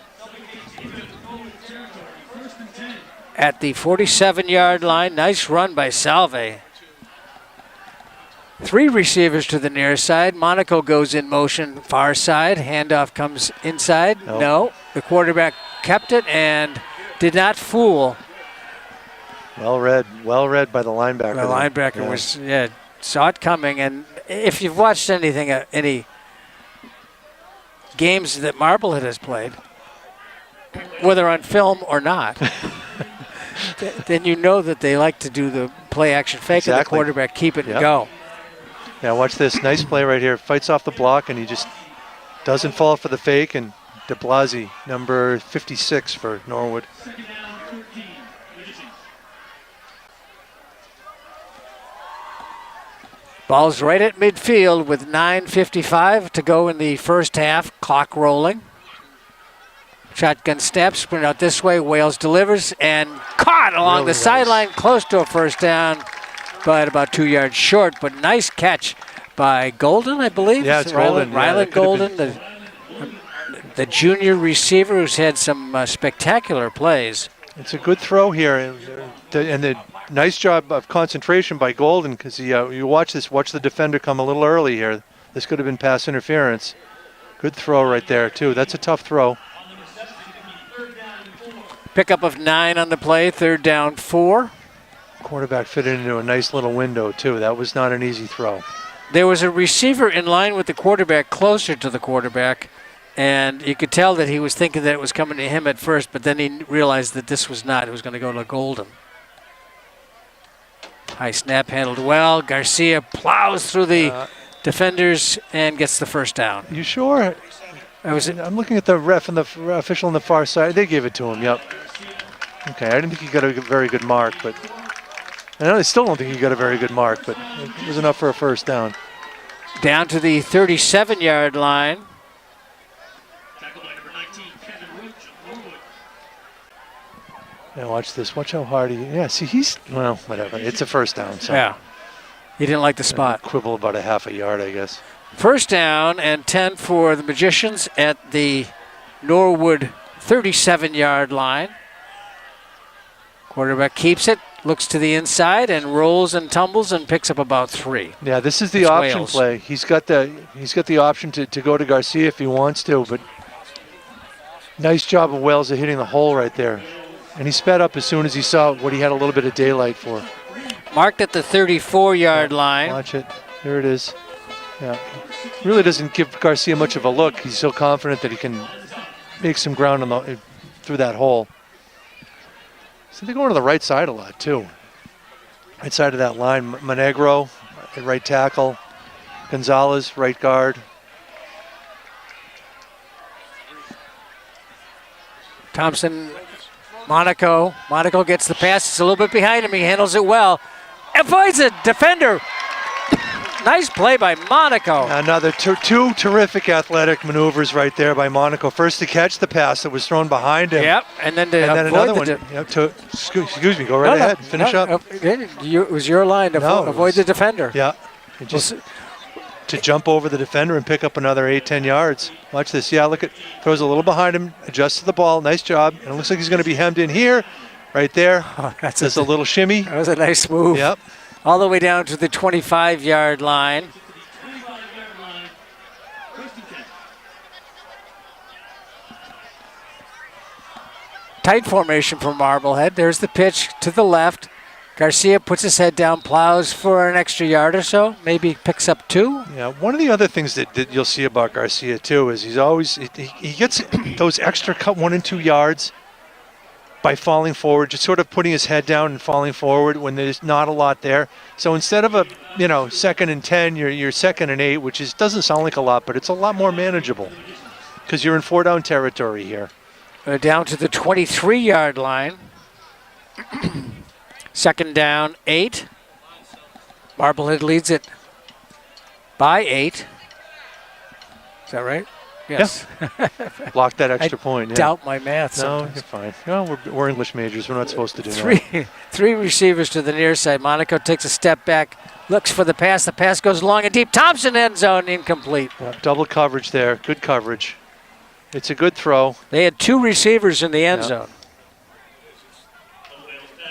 At the 47-yard line, nice run by Salve. Three receivers to the near side. Monaco goes in motion far side. Handoff comes inside. Nope. No. The quarterback kept it and did not fool. Well read by the linebacker. The linebacker saw it coming. And if you've watched anything, any games that Marblehead has played, whether on film or not, then you know that they like to do the play action fake and the quarterback keep it and go. Yeah, watch this. Nice play right here. Fights off the block, and he just doesn't fall for the fake. And de Blasi, number 56 for Norwood. Ball's right at midfield with 9:55 to go in the first half. Clock rolling. Shotgun snap, sprint out this way. Wales delivers and caught along the sideline, close to a first down, but about 2 yards short. But nice catch by Golden, I believe. Yeah, it's Golden. Ryland Golden, the junior receiver who's had some spectacular plays. It's a good throw here, and the nice job of concentration by Golden, because you watch the defender come a little early here. This could have been pass interference. Good throw right there, too. That's a tough throw. Pickup of 9 on the play, 3rd down 4. Quarterback fit into a nice little window, too. That was not an easy throw. There was a receiver in line with the quarterback, closer to the quarterback, and you could tell that he was thinking that it was coming to him at first, but then he realized that this was not. It was going to go to Golden. High snap, handled well. Garcia plows through the defenders and gets the first down. You sure? I'm looking at the ref and the official on the far side. They gave it to him, yep. Okay, I didn't think he got a very good mark, but I still don't think he got a very good mark, but it was enough for a first down. Down to the 37-yard line. Now watch this. Watch how hard see, well, whatever. It's a first down. So. Yeah. He didn't like the spot. Quibble about a half a yard, I guess. First down and 10 for the Magicians at the Norwood 37-yard line. Quarterback keeps it, looks to the inside, and rolls and tumbles and picks up about 3. Yeah, this is the option play. He's got the option to go to Garcia if he wants to, but nice job of Wales of hitting the hole right there. And he sped up as soon as he saw what he had a little bit of daylight for. Marked at the 34-yard line. Watch it. Here it is. Yeah. Really doesn't give Garcia much of a look. He's so confident that he can make some ground through that hole. So they're going to the right side a lot, too. Right side of that line. Monegro at right tackle. Gonzalez, right guard. Thompson, Monaco gets the pass. It's a little bit behind him. He handles it well. Avoids a defender. Nice play by Monaco. Another two terrific athletic maneuvers right there by Monaco. First to catch the pass that was thrown behind him. Yep, and then another one. Excuse me, go right ahead. Finish up. It was your line to avoid the defender. Yeah. To jump over the defender and pick up another 8-10 yards. Watch this. Yeah, look at, throws a little behind him, adjusts to the ball. Nice job. And it looks like he's going to be hemmed in here, right there. Oh, that's a little shimmy. That was a nice move. Yep. All the way down to the 25-yard line. Tight formation for Marblehead. There's the pitch to the left. Garcia puts his head down, plows for an extra yard or so, maybe picks up 2. Yeah, one of the other things that you'll see about Garcia, too, is he gets those extra 1 and 2 yards by falling forward, just sort of putting his head down and falling forward when there's not a lot there. So instead of a 2nd and 10, you're 2nd and 8, which doesn't sound like a lot, but it's a lot more manageable because you're in 4-down territory here. Down to the 23-yard line. 2nd down, 8. Marblehead leads it by 8. Is that right? Yes. Yeah. Block that extra point. Yeah. Doubt my math sometimes. No, you're fine. No, we're English majors. We're not supposed to do that. 3 receivers to the near side. Monaco takes a step back, looks for the pass. The pass goes long and deep. Thompson, end zone, incomplete. Yeah, double coverage there. Good coverage. It's a good throw. They had 2 receivers in the end zone.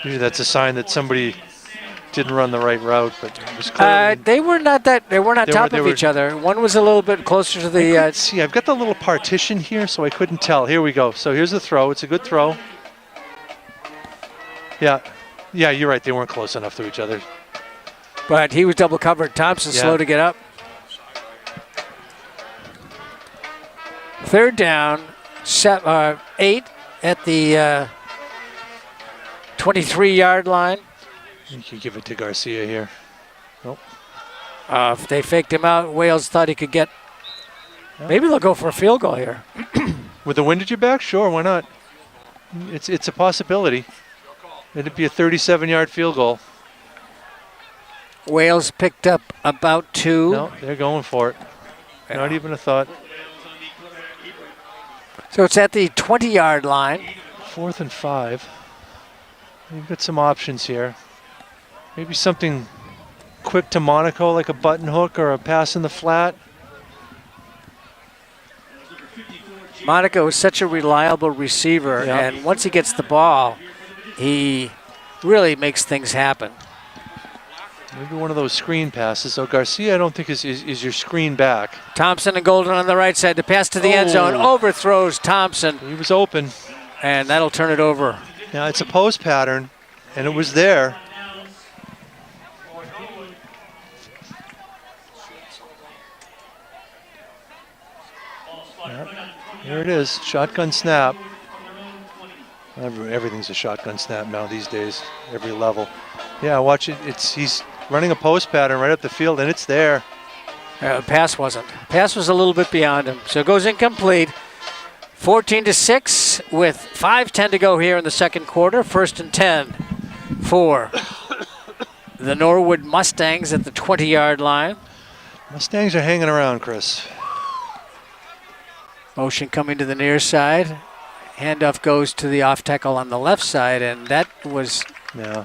Usually that's a sign that somebody didn't run the right route, but it was clear. They were not top of each other. One was a little bit closer to the. See, I've got the little partition here, so I couldn't tell. Here we go. So here's the throw. It's a good throw. Yeah, you're right. They weren't close enough to each other. But he was double covered. Thompson slow to get up. Third down, 8 at the 23-yard line. You can give it to Garcia here. Nope. If they faked him out, Wales thought he could get. Maybe they'll go for a field goal here. With the wind at your back, sure, why not? It's a possibility. It'd be a 37-yard field goal. Wales picked up about 2. No, they're going for it. Not even a thought. So it's at the 20-yard line. 4th and 5. You've got some options here. Maybe something quick to Monaco, like a button hook or a pass in the flat. Monaco is such a reliable receiver, and once he gets the ball, he really makes things happen. Maybe one of those screen passes. So Garcia, I don't think is your screen back. Thompson and Golden on the right side. The pass to the end zone overthrows Thompson. He was open. And that'll turn it over. Now it's a post pattern, and it was there. Yep. Here it is, shotgun snap. Everything's a shotgun snap now these days, every level. Yeah, watch it. He's running a post pattern right up the field, and it's there. Pass wasn't. Pass was a little bit beyond him, so it goes incomplete. 14-6 with 5:10 to go here in the second quarter. 1st and 10 for the Norwood Mustangs at the 20-yard line. Mustangs are hanging around, Chris. Motion coming to the near side. Handoff goes to the off tackle on the left side, and that was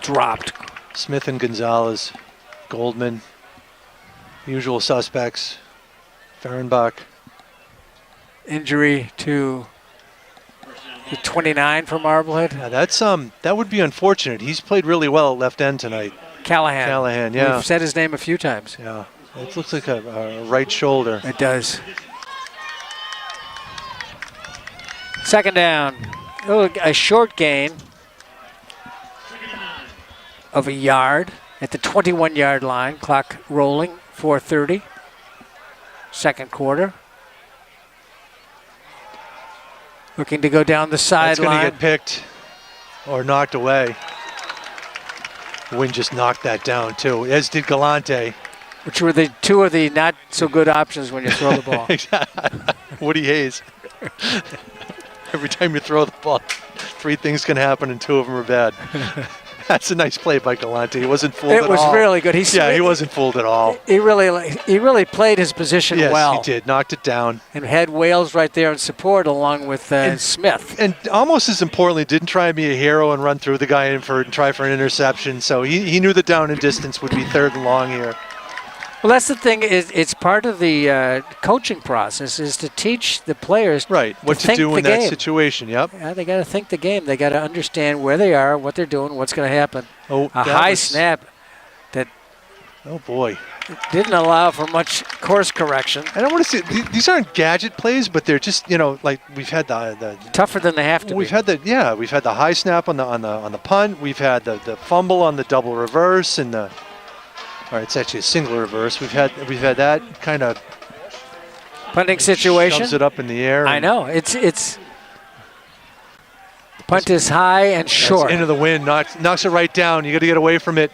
dropped. Smith and Gonzalez, Goldman, usual suspects, Fehrenbach. Injury to the 29 for Marblehead. Yeah, that would be unfortunate. He's played really well at left end tonight. Callahan, yeah. We've said his name a few times. Yeah, it looks like a right shoulder. It does. Second down. A short gain of a yard at the 21-yard line. Clock rolling, 4:30. Second quarter. Looking to go down the sideline. It's going to get picked or knocked away. The wind just knocked that down, too, as did Galante. Which were the two of the not-so-good options when you throw the ball. Woody Hayes. Every time you throw the ball, 3 things can happen and 2 of them are bad. That's a nice play by Galante. He wasn't fooled at all. It was really good. He wasn't fooled at all. He really played his position well. Yes, he did. Knocked it down. And had Wales right there in support along with Smith. And almost as importantly, didn't try and be a hero and run through the guy and try for an interception. So he knew the down and distance would be 3rd and long here. Well, that's the thing. It's part of the coaching process is to teach the players what to do in that situation. Yep. Yeah, they got to think the game. They got to understand where they are, what they're doing, what's going to happen. A high snap that. Oh boy. Didn't allow for much course correction. I don't want to say these aren't gadget plays, but they're just like we've had the tougher than they have to. We've had the high snap on the punt. We've had the fumble on the double reverse and the. All right, it's actually a single reverse. We've had that kind of punting situation. Shoves it up in the air. I know it's punt is high and short. Into the wind, knocks it right down. You got to get away from it.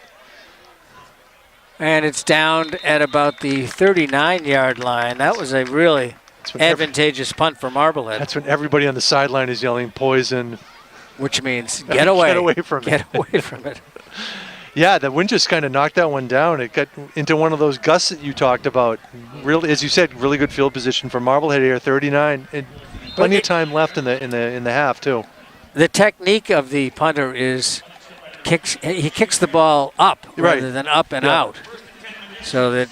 And it's down at about the 39-yard line. That was a really advantageous punt for Marblehead. That's when everybody on the sideline is yelling poison. Which means get away. Get away from it. Get away from it. Yeah, the wind just kind of knocked that one down. It got into one of those gusts that you talked about. Really, as you said, really good field position for Marblehead here, 39, and plenty of time left in the half too. The technique of the punter is he kicks the ball up rather than up and out, so that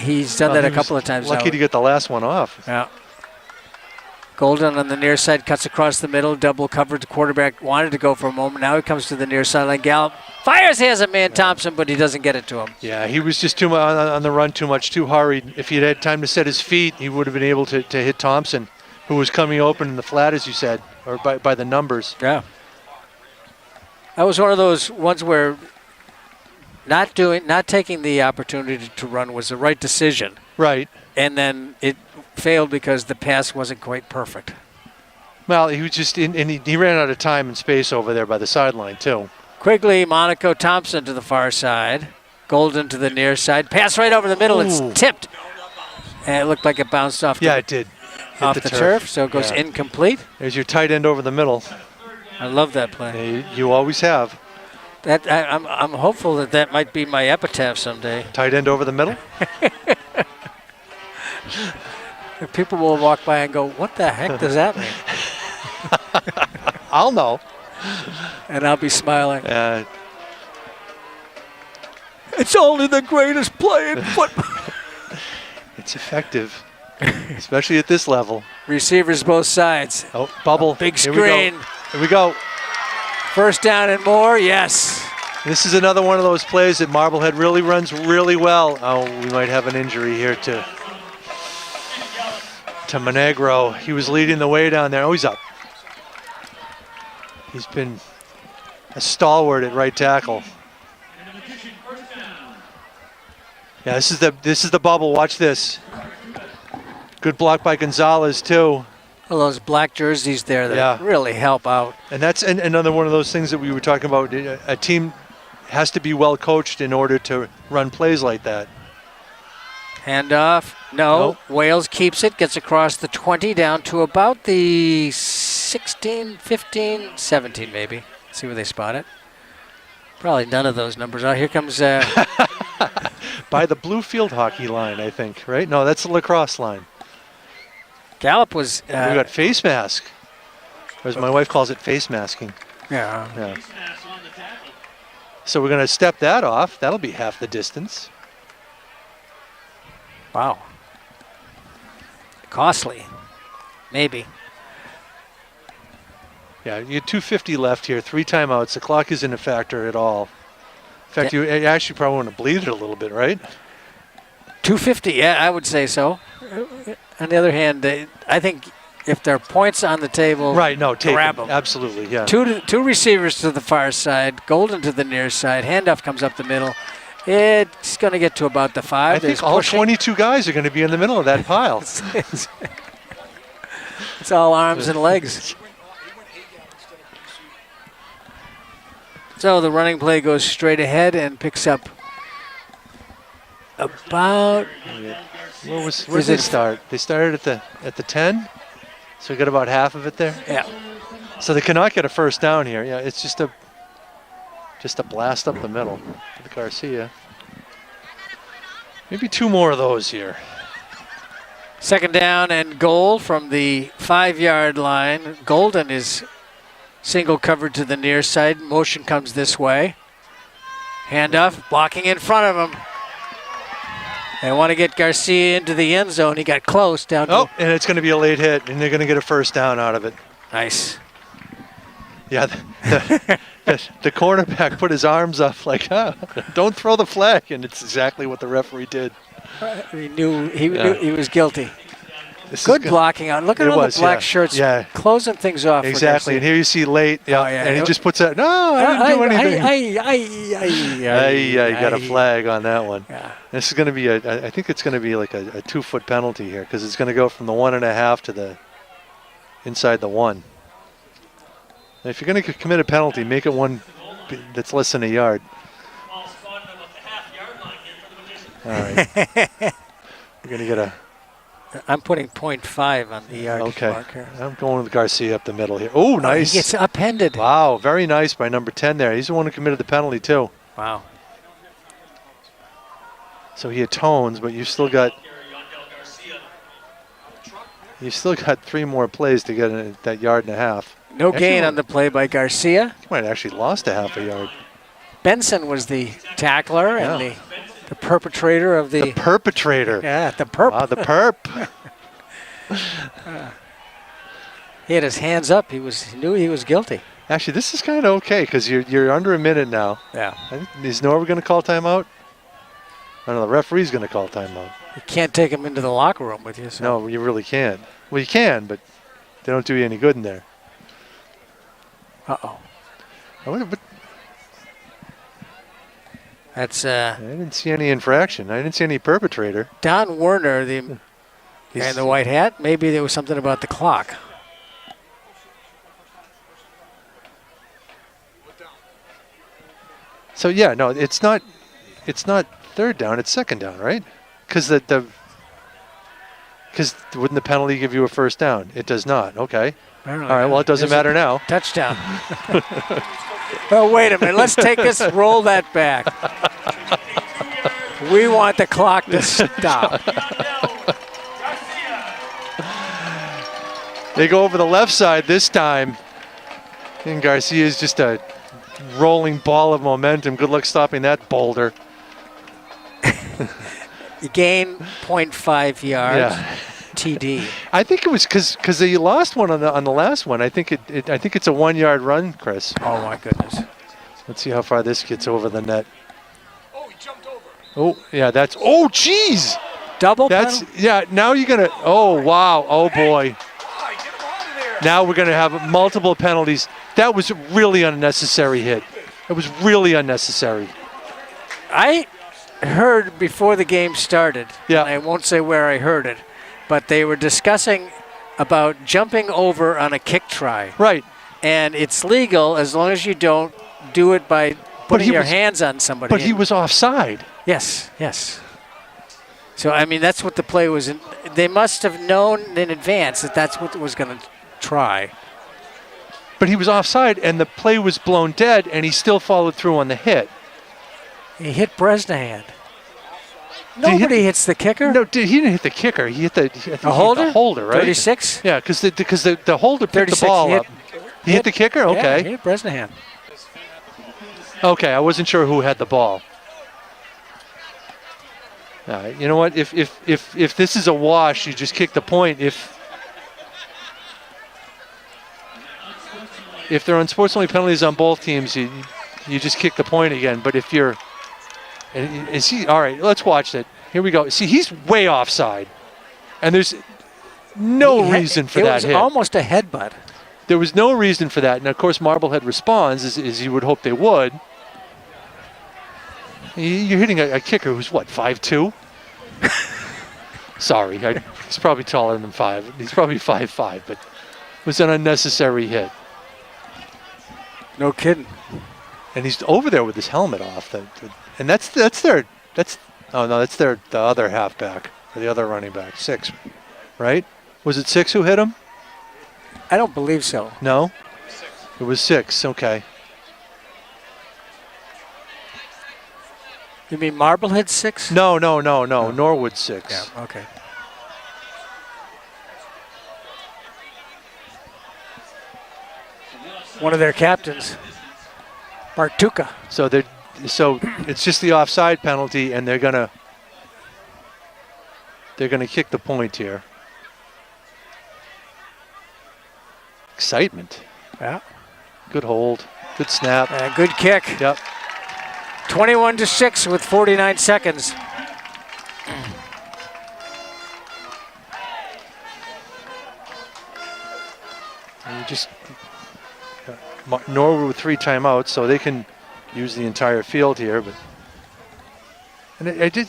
he's done that a couple of times. Lucky to get the last one off. Yeah. Golden on the near side, cuts across the middle, double covered. The quarterback wanted to go for a moment. Now he comes to the near sideline. Gallup fires. He has a man, Thompson, but he doesn't get it to him. Yeah, he was just too much on the run, too hurried. If he'd had time to set his feet, he would have been able to hit Thompson, who was coming open in the flat, as you said, or by the numbers. Yeah. That was one of those ones where not taking the opportunity to run was the right decision. Right. And then it failed because the pass wasn't quite perfect. Well, he was just and he ran out of time and space over there by the sideline too. Quigley, Monaco, Thompson to the far side. Golden to the near side. Pass right over the middle. Ooh. It's tipped. And it looked like it bounced off. Yeah, it did. Off the turf, so it goes incomplete. There's your tight end over the middle. I love that play. You always have. That I'm hopeful that might be my epitaph someday. Tight end over the middle? People will walk by and go, "What the heck does that mean?" I'll know. And I'll be smiling. It's only the greatest play in football. It's effective, especially at this level. Receivers both sides. Oh, bubble. Big screen. Here we go. First down and more, yes. This is another one of those plays that Marblehead really runs really well. Oh, we might have an injury here to Monegro. He was leading the way down there. Oh, he's up. He's been a stalwart at right tackle. Yeah, this is the bubble. Watch this. Good block by Gonzalez too. Well, those black jerseys there that really help out. And that's another one of those things that we were talking about. A team has to be well coached in order to run plays like that. Handoff. No. Wales keeps it, gets across the 20 down to about the 16, 15, 17 maybe. See where they spot it. Probably none of those numbers. Oh, here comes... By the blue field hockey line, I think, right? No, that's the lacrosse line. Gallup was... we got face mask. Or as my wife calls it, face masking. Yeah. So we're going to step that off. That'll be half the distance. Wow. Costly. Maybe. Yeah, you have 2:50 left here, 3 timeouts. The clock isn't a factor at all. In fact, you actually probably want to bleed it a little bit, right? 2:50, yeah, I would say so. On the other hand, I think if there are points on the table, right? No, grab them. Absolutely, yeah. Two receivers to the far side, Golden to the near side. Handoff comes up the middle. It's going to get to about the 5. I think all 22 guys are going to be in the middle of that pile. It's all arms and legs. So the running play goes straight ahead and picks up about... Where did they start? They started at the 10, so we got about half of it there. Yeah. So they cannot get a first down here. Yeah, it's just a blast up the middle with Garcia. Maybe 2 more of those here. Second down and goal from the 5-yard line. Golden is single covered to the near side. Motion comes this way. Handoff, blocking in front of him. They want to get Garcia into the end zone. He got close down. Oh, and it's going to be a late hit, and they're going to get a first down out of it. Nice. Yeah, the cornerback put his arms up like, don't throw the flag, and it's exactly what the referee did. He knew he was guilty. Good blocking out. Look at all the black shirts closing things off. Exactly, and here you see late, and he just puts that, no, I didn't do anything. Got a flag on that one. Yeah. This is going to be, I think it's going to be like a 2-foot penalty here, because it's going to go from the 1.5 to the inside the 1. And if you're going to commit a penalty, make it one that's less than a yard. All right. We're going to get a... I'm putting 0.5 on the yardage mark here. I'm going with Garcia up the middle here. Oh, nice. He gets upended. Wow, very nice by number 10 there. He's the one who committed the penalty, too. Wow. So he atones, but you've still got 3 more plays to get in that 1.5 yards. No gain on the play by Garcia. He might have actually lost a 0.5 yard. Benson was the tackler and the perpetrator of the... The perpetrator. Yeah, the perp. Wow, the perp. He had his hands up. He knew he was guilty. Actually, this is kind of okay because you're under a minute now. Yeah. Is Norwood going to call timeout? I don't know. The referee's going to call timeout. You can't take him into the locker room with you. So. No, you really can't. Well, you can, but they don't do you any good in there. Uh-oh. But That's I didn't see any infraction. I didn't see any perpetrator. Don Werner, the guy in the white hat. Maybe there was something about the clock. So yeah, no, it's not third down. It's second down, right? Because wouldn't the penalty give you a first down? It does not. Okay. All right. Well, it doesn't matter now. Touchdown. Oh, wait a minute. Let's take this. Roll that back. We want the clock to stop. They go over the left side this time, and Garcia is just a rolling ball of momentum. Good luck stopping that boulder. You gain 0.5 yards. Yeah. TD. I think it was because they lost one on the last one. I think it's a 1 yard run, Chris. Oh my goodness. Let's see how far this gets over the net. Oh, he jumped over. Oh yeah, that's geez. Double. That's penalty? yeah. Now you're gonna. Oh wow. Oh boy. Now we're gonna have multiple penalties. That was a really unnecessary hit. It was really unnecessary. I heard before the game started. Yeah. And I won't say where I heard it. But they were discussing about jumping over on a kick try. Right. And it's legal as long as you don't do it by putting your hands on somebody. But he was offside. Yes, yes. So, I mean, that's what the play was. They must have known in advance that that's what was going to try. But he was offside, and the play was blown dead, and he still followed through on the hit. He hit Bresnahan. Nobody hits the kicker. No, he didn't hit the kicker. He hit the holder. The holder, right? 36. Yeah, because the holder picked the 36, ball up. He hit the kicker. Okay. Yeah, he hit Bresnahan. Okay, I wasn't sure who had the ball. You know what? If this is a wash, you just kick the point. If there are unsportsmanlike penalties on both teams, you just kick the point again. But if you're is he all right? Let's watch it. Here we go. See, he's way offside, and there's no reason for that hit. It was almost a headbutt. There was no reason for that, and of course Marblehead responds as you would hope they would. You're hitting a kicker who's what, 5'2"? Sorry, he's probably taller than 5. He's probably 5'5", but it was an unnecessary hit. No kidding. And he's over there with his helmet off. And that's the other halfback, or the other running back, 6, right? Was it 6 who hit him? I don't believe so. No? It was 6, okay. You mean Marblehead 6? No. Norwood 6. Yeah, okay. One of their captains, Bartuka. So it's just the offside penalty, and they're gonna kick the point here. Excitement. Yeah. Good hold. Good snap. And good kick. Yep. 21-6 with 49 seconds. And you just Norwood with 3 timeouts, so they can use the entire field here. But I did,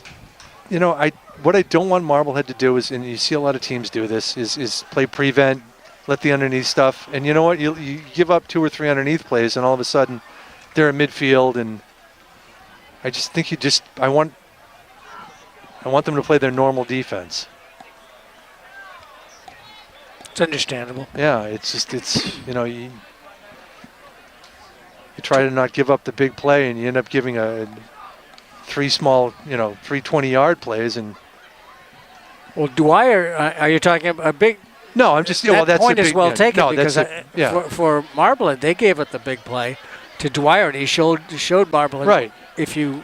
what I don't want Marblehead to do is, and you see a lot of teams do this, is play prevent, let the underneath stuff, and you know what? You give up 2 or 3 underneath plays, and all of a sudden they're in midfield, and I just think I want them to play their normal defense. It's understandable. Yeah, you try to not give up the big play, and you end up giving 3 small, 3 20-yard plays. And well, Dwyer, are you talking about a big? No, I'm just. That that's point a is big, well taken because for for Marblehead they gave it the big play to Dwyer, and he showed Marblehead. Right. If you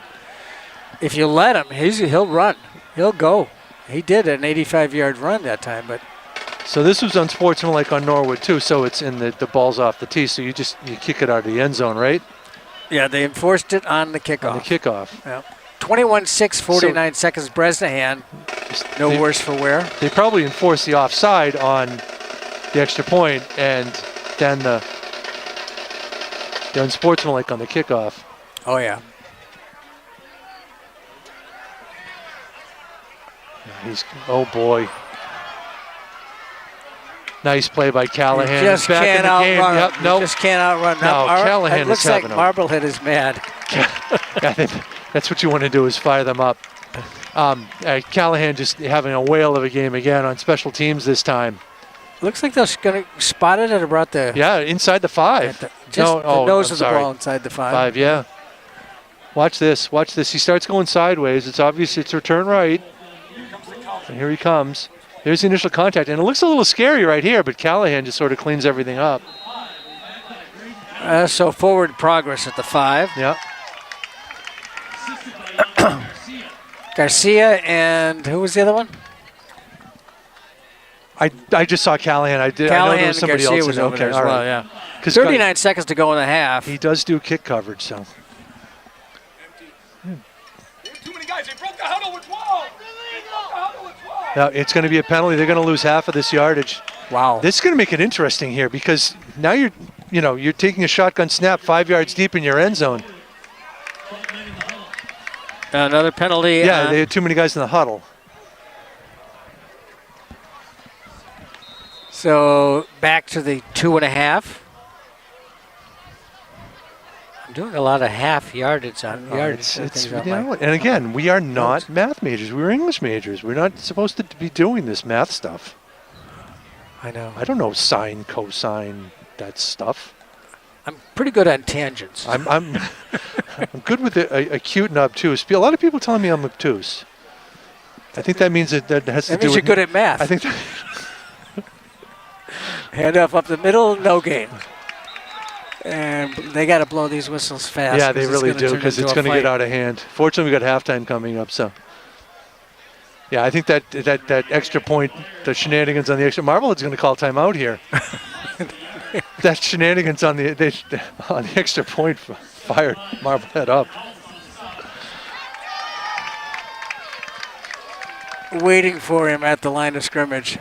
let him, he'll run. He'll go. He did an 85-yard run that time, but So this was unsportsmanlike on Norwood too. So it's in the ball's off the tee. So you kick it out of the end zone, right? Yeah, they enforced it on the kickoff. On the kickoff. Yeah. 21-6, 49 seconds. Bresnahan, no worse for wear. They probably enforced the offside on the extra point, and then the unsportsmanlike on the kickoff. Oh, yeah. Oh, boy. Nice play by Callahan. You just back can't in the game. outrun Yep, him. nope. You just can't outrun him. No, Callahan it looks is like having Marblehead is mad. I think that's what you want to do is fire them up. Callahan just having a whale of a game again on special teams this time. Looks like they're going to spot it at about the... Yeah, inside the 5. The nose of the ball inside the 5. 5, yeah. Watch this. Watch this. He starts going sideways. It's obvious it's return right. And here he comes. There's the initial contact. And it looks a little scary right here, but Callahan just sort of cleans everything up. So forward progress at the 5. Yeah. Garcia and who was the other one? I just saw Callahan. I know there was somebody Garcia else. Was over there as well, yeah. 39 seconds to go in the half. He does do kick coverage, so. Too many guys. They broke the huddle with 12. Now it's going to be a penalty. They're going to lose half of this yardage. Wow. This is going to make it interesting here because now you're taking a shotgun snap 5 yards deep in your end zone. Another penalty. Yeah, they had too many guys in the huddle. So back to the 2.5. I'm doing a lot of half yardage on yardage. And again, we are not math majors. We're English majors. We're not supposed to be doing this math stuff. I know. I don't know sine, cosine, that stuff. I'm pretty good on tangents. I'm good with acute and obtuse. A lot of people telling me I'm obtuse. I think that means that has to do with... That means you're good at math. I think that... Hand up the middle, no gain. And they got to blow these whistles fast. Yeah, they really do because it's going to get out of hand. Fortunately, we got halftime coming up, so... Yeah, I think that extra point, the shenanigans on the extra... Marblehead's going to call timeout here. That shenanigans on the extra point fired Marblehead up. Waiting for him at the line of scrimmage.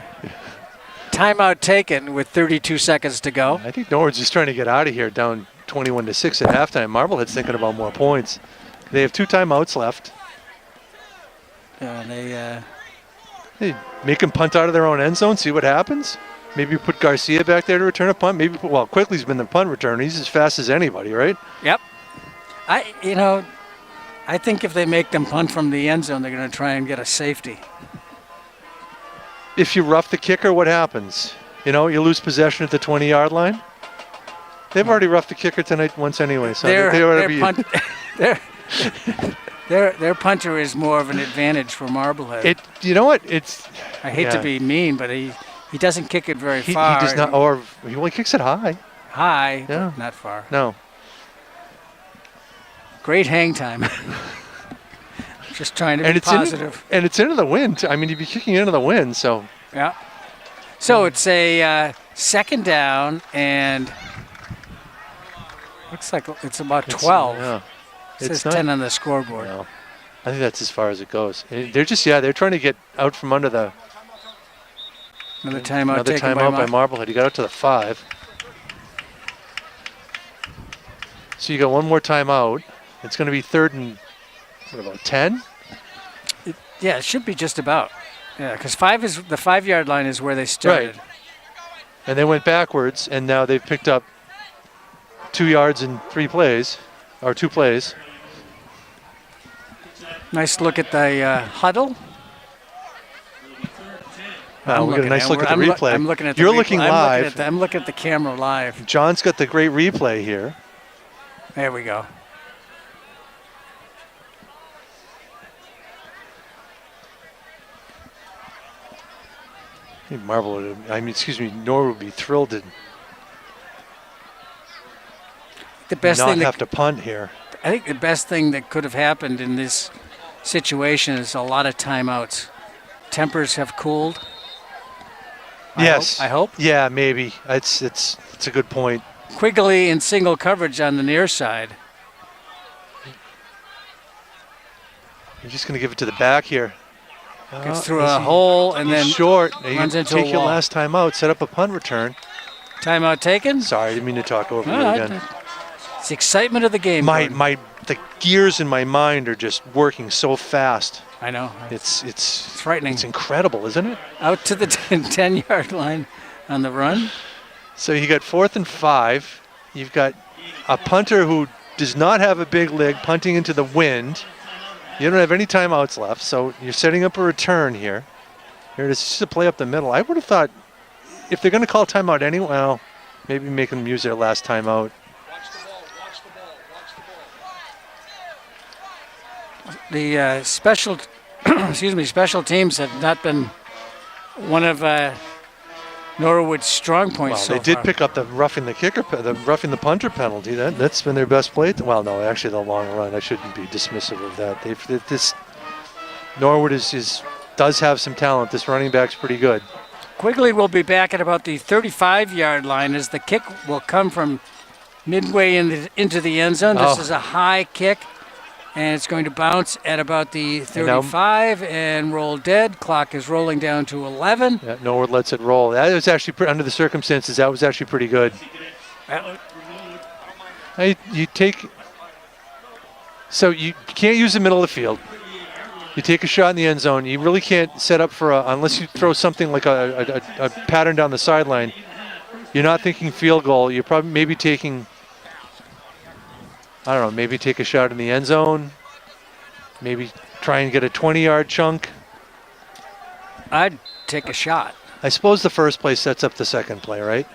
Timeout taken with 32 seconds to go. I think Norwood's just trying to get out of here, down 21-6 at halftime. Marblehead's thinking about more points. They have 2 timeouts left. Yeah, They make them punt out of their own end zone, see what happens. Maybe put Garcia back there to return a punt. Maybe Quickly's been the punt returner. He's as fast as anybody, right? Yep. I think if they make them punt from the end zone, they're going to try and get a safety. If you rough the kicker, what happens? You lose possession at the 20-yard line. They've already roughed the kicker tonight once anyway, so their punter is more of an advantage for Marblehead. You know what? I hate to be mean, but he doesn't kick it very far. He does not, or he kicks it high. High, yeah. But not far. No. Great hang time. Just trying to be positive. And it's into the wind. I mean, you'd be kicking into the wind, so. Yeah. So it's a second down, and looks like it's about 12. Yeah. It says 10 on the scoreboard. No. I think that's as far as it goes. They're trying to get out from under the. Another timeout by Marblehead. He got out to the 5. So you got one more timeout. It's going to be 3rd and, 10? It should be just about. Yeah, because the 5-yard line is where they started. Right. And they went backwards, and now they've picked up 2 yards in 3 plays, or 2 plays. Nice look at the huddle. We got a nice look at the replay. I'm looking at the You're replay. looking live. I'm looking at the camera live. John's got the great replay here. There we go. Norwood would be thrilled to not have to punt here. I think the best thing that could have happened in this situation is a lot of timeouts. Tempers have cooled. Yes. I hope. Yeah, maybe. It's a good point. Quigley in single coverage on the near side. You're just going to give it to the back here. Gets through a hole and then short. runs You into a take your wall. last time out, set up a punt return. Timeout taken. Sorry, I didn't mean to talk over you again. It's the excitement of the game. The gears in my mind are just working so fast. I know. It's frightening. It's incredible, isn't it? Out to the 10-yard line on the run. So you got 4th and 5. You've got a punter who does not have a big leg punting into the wind. You don't have any timeouts left, so you're setting up a return here. Here it is, just a play up the middle. I would have thought if they're going to call timeout anyway, well, maybe make them use their last timeout. The special teams have not been one of Norwood's strong points so They did far. pick up the roughing the punter penalty. That's been their best play. Well, no, actually the long run. I shouldn't be dismissive of that. Norwood does have some talent. This running back's pretty good. Quigley will be back at about the 35-yard line as the kick will come from midway into the end zone. This is a high kick, and it's going to bounce at about the 35 and roll dead. Clock is rolling down to 11. Yeah, Norwood lets it roll. That was actually, under the circumstances, that was actually pretty good. So you can't use the middle of the field. You take a shot in the end zone. You really can't set up for unless you throw something like a pattern down the sideline. You're not thinking field goal. You're probably maybe taking, I don't know, maybe take a shot in the end zone. Maybe try and get a 20-yard chunk. I'd take a shot. I suppose the first play sets up the second play, right?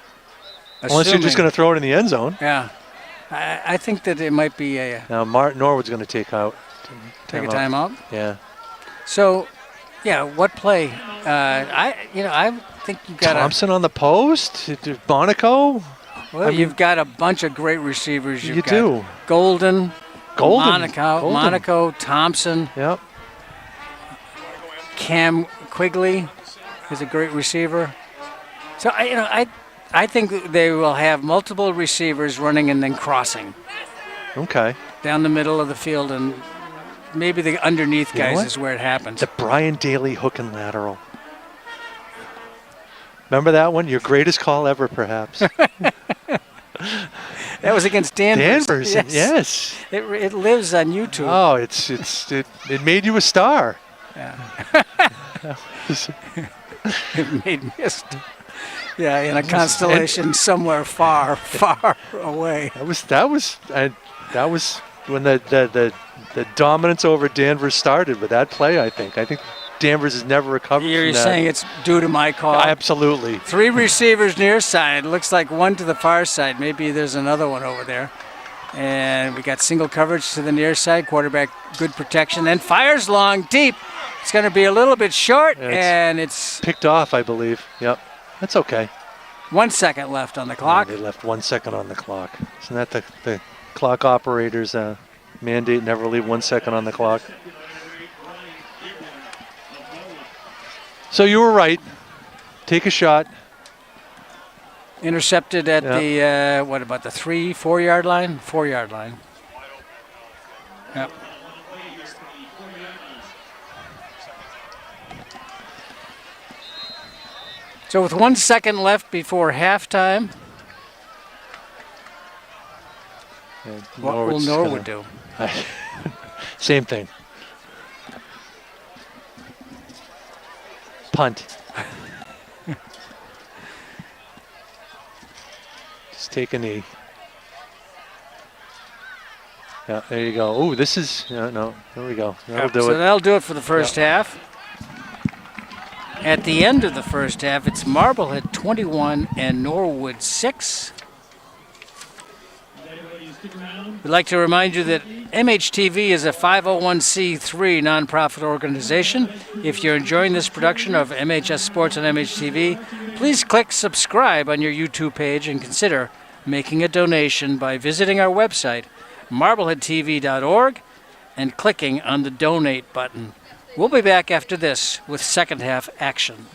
Unless you're just going to throw it in the end zone. Yeah. I think that it might be a... Now Norwood's going to take a timeout? Yeah. So, yeah, what play? I think you got Thompson on the post. Monaco. Well, you've got a bunch of great receivers. You do. Golden, Monaco, Thompson. Yep. Cam Quigley is a great receiver. So I think they will have multiple receivers running and then crossing. Okay. Down the middle of the field, and maybe the underneath guys is where it happens. The Brian Daly hook and lateral. Remember that one? Your greatest call ever, perhaps. That was against Danvers. Yes. It lives on YouTube. Oh, it made you a star. Yeah. It made me a star. Yeah, in a constellation somewhere far, far away. That was when the dominance over Danvers started with that play. I think Danvers has never recovered from that. You're saying it's due to my call? Absolutely. 3 receivers near side. Looks like 1 to the far side. Maybe there's another one over there. And we got single coverage to the near side. Quarterback, good protection. Then fires long, deep. It's going to be a little bit short, and it's picked off, I believe. Yep. That's okay. 1 second left on the clock. They left 1 second on the clock. Isn't that the clock operator's mandate? Never leave 1 second on the clock. So you were right. Take a shot. Intercepted at the, what about the 3-4 yard line? 4 yard line. Yep. So with 1 second left before halftime, what will Norwood do? Same thing. Punt. Just take a knee. Yeah, there you go. Oh, this is, no, there we go. That'll do it. That'll do it for the first half. At the end of the first half, it's Marblehead 21 and Norwood 6. We'd like to remind you that MHTV is a 501c3 nonprofit organization. If you're enjoying this production of MHS Sports on MHTV, please click subscribe on your YouTube page and consider making a donation by visiting our website, marbleheadtv.org, and clicking on the donate button. We'll be back after this with second half action.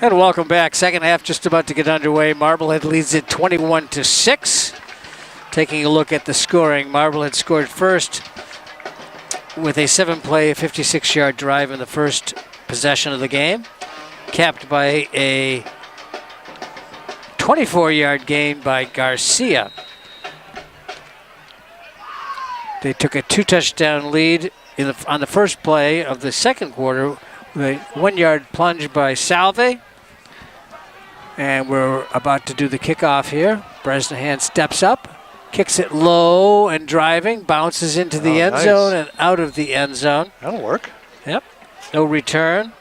And welcome back. Second half just about to get underway. Marblehead leads it 21-6. Taking a look at the scoring, Marblehead scored first with a 7-play, 56-yard drive in the first possession of the game, capped by a 24-yard gain by Garcia. They took a 2-touchdown lead on the first play of the second quarter with a 1-yard plunge by Salve. And we're about to do the kickoff here. Bresnahan steps up, kicks it low and driving, bounces into the end zone and out of the end zone. That'll work. Yep, no return.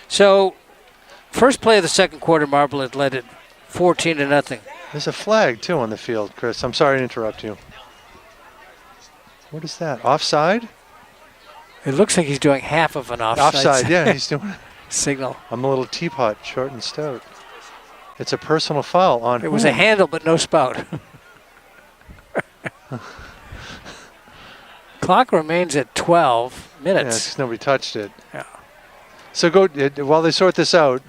So, first play of the second quarter, Marblehead led it 14-0. There's a flag, too, on the field, Chris. I'm sorry to interrupt you. What is that? Offside? It looks like he's doing half of an offside. Yeah, he's doing signal. I'm a little teapot, short and stout. It's a personal foul on It was a handle, but no spout. Clock remains at 12 minutes. Yes, nobody touched it. Yeah. So go while they sort this out.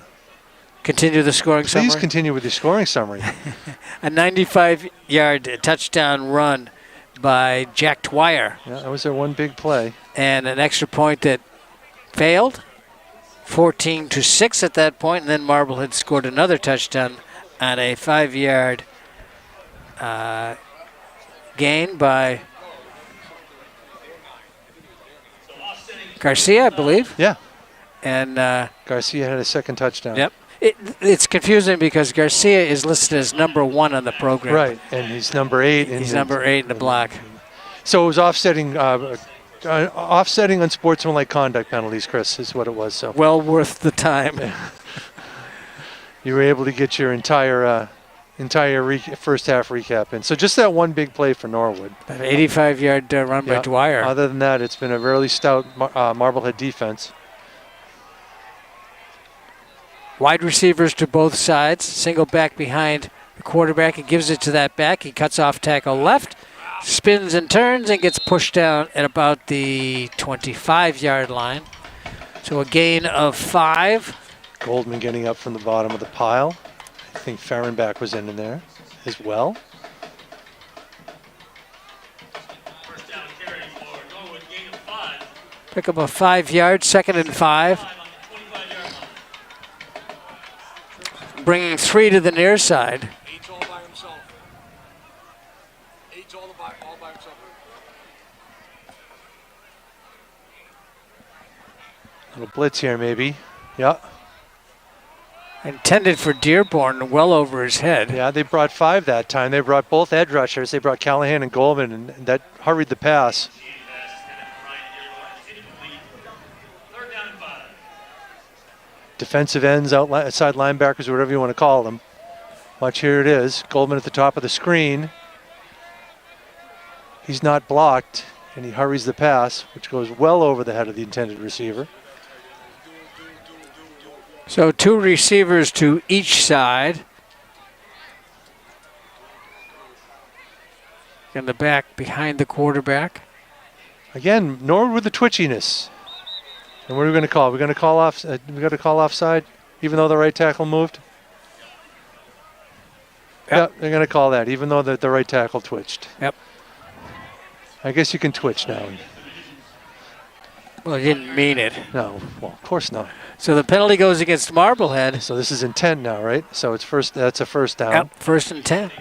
Continue the scoring summary. Please continue with your scoring summary. A 95-yard touchdown run by Jack Dwyer. Yeah, that was their one big play. And an extra point that failed. 14-6 at that point, and then Marblehead scored another touchdown on a 5-yard gain by Garcia, I believe. Yeah. And Garcia had a second touchdown. Yep. It's confusing because Garcia is listed as number 1 on the program. Right, and he's number 8. He's number 8 in the block. So it was offsetting unsportsmanlike conduct penalties, Chris, is what it was. So well worth the time. You were able to get your entire first half recap in. So just that one big play for Norwood. An 85-yard run by Dwyer. Other than that, it's been a really stout Marblehead defense. Wide receivers to both sides. Single back behind the quarterback. He gives it to that back. He cuts off tackle left, spins and turns, and gets pushed down at about the 25-yard line. So a gain of 5. Goldman getting up from the bottom of the pile. I think Farrenbach was in there as well. First down carry for Norwood, gain of 5. Pick up a 5 yard, 2nd and 5. 25-yard line. Bringing 3 to the near side. Eight's all by himself. Eight's all by himself. Little blitz here, maybe. Yeah. Intended for Dearborn, well over his head. Yeah, they brought 5 that time. They brought both edge rushers. They brought Callahan and Goldman, and that hurried the pass. Third down and 5. Defensive ends, outside linebackers, whatever you want to call them. Watch, here it is. Goldman at the top of the screen. He's not blocked, and he hurries the pass, which goes well over the head of the intended receiver. So 2 receivers to each side. In the back behind the quarterback. Again, Norwood with the twitchiness. And what are we going to call? We're going to call off. We got to call offside, even though the right tackle moved. Yep. Yeah, they're going to call that, even though the right tackle twitched. Yep. I guess you can twitch now. Well, he didn't mean it. No, well, of course not. So the penalty goes against Marblehead. So this is intent now, right? So it's first. That's a first down. Yep, 1st and 10.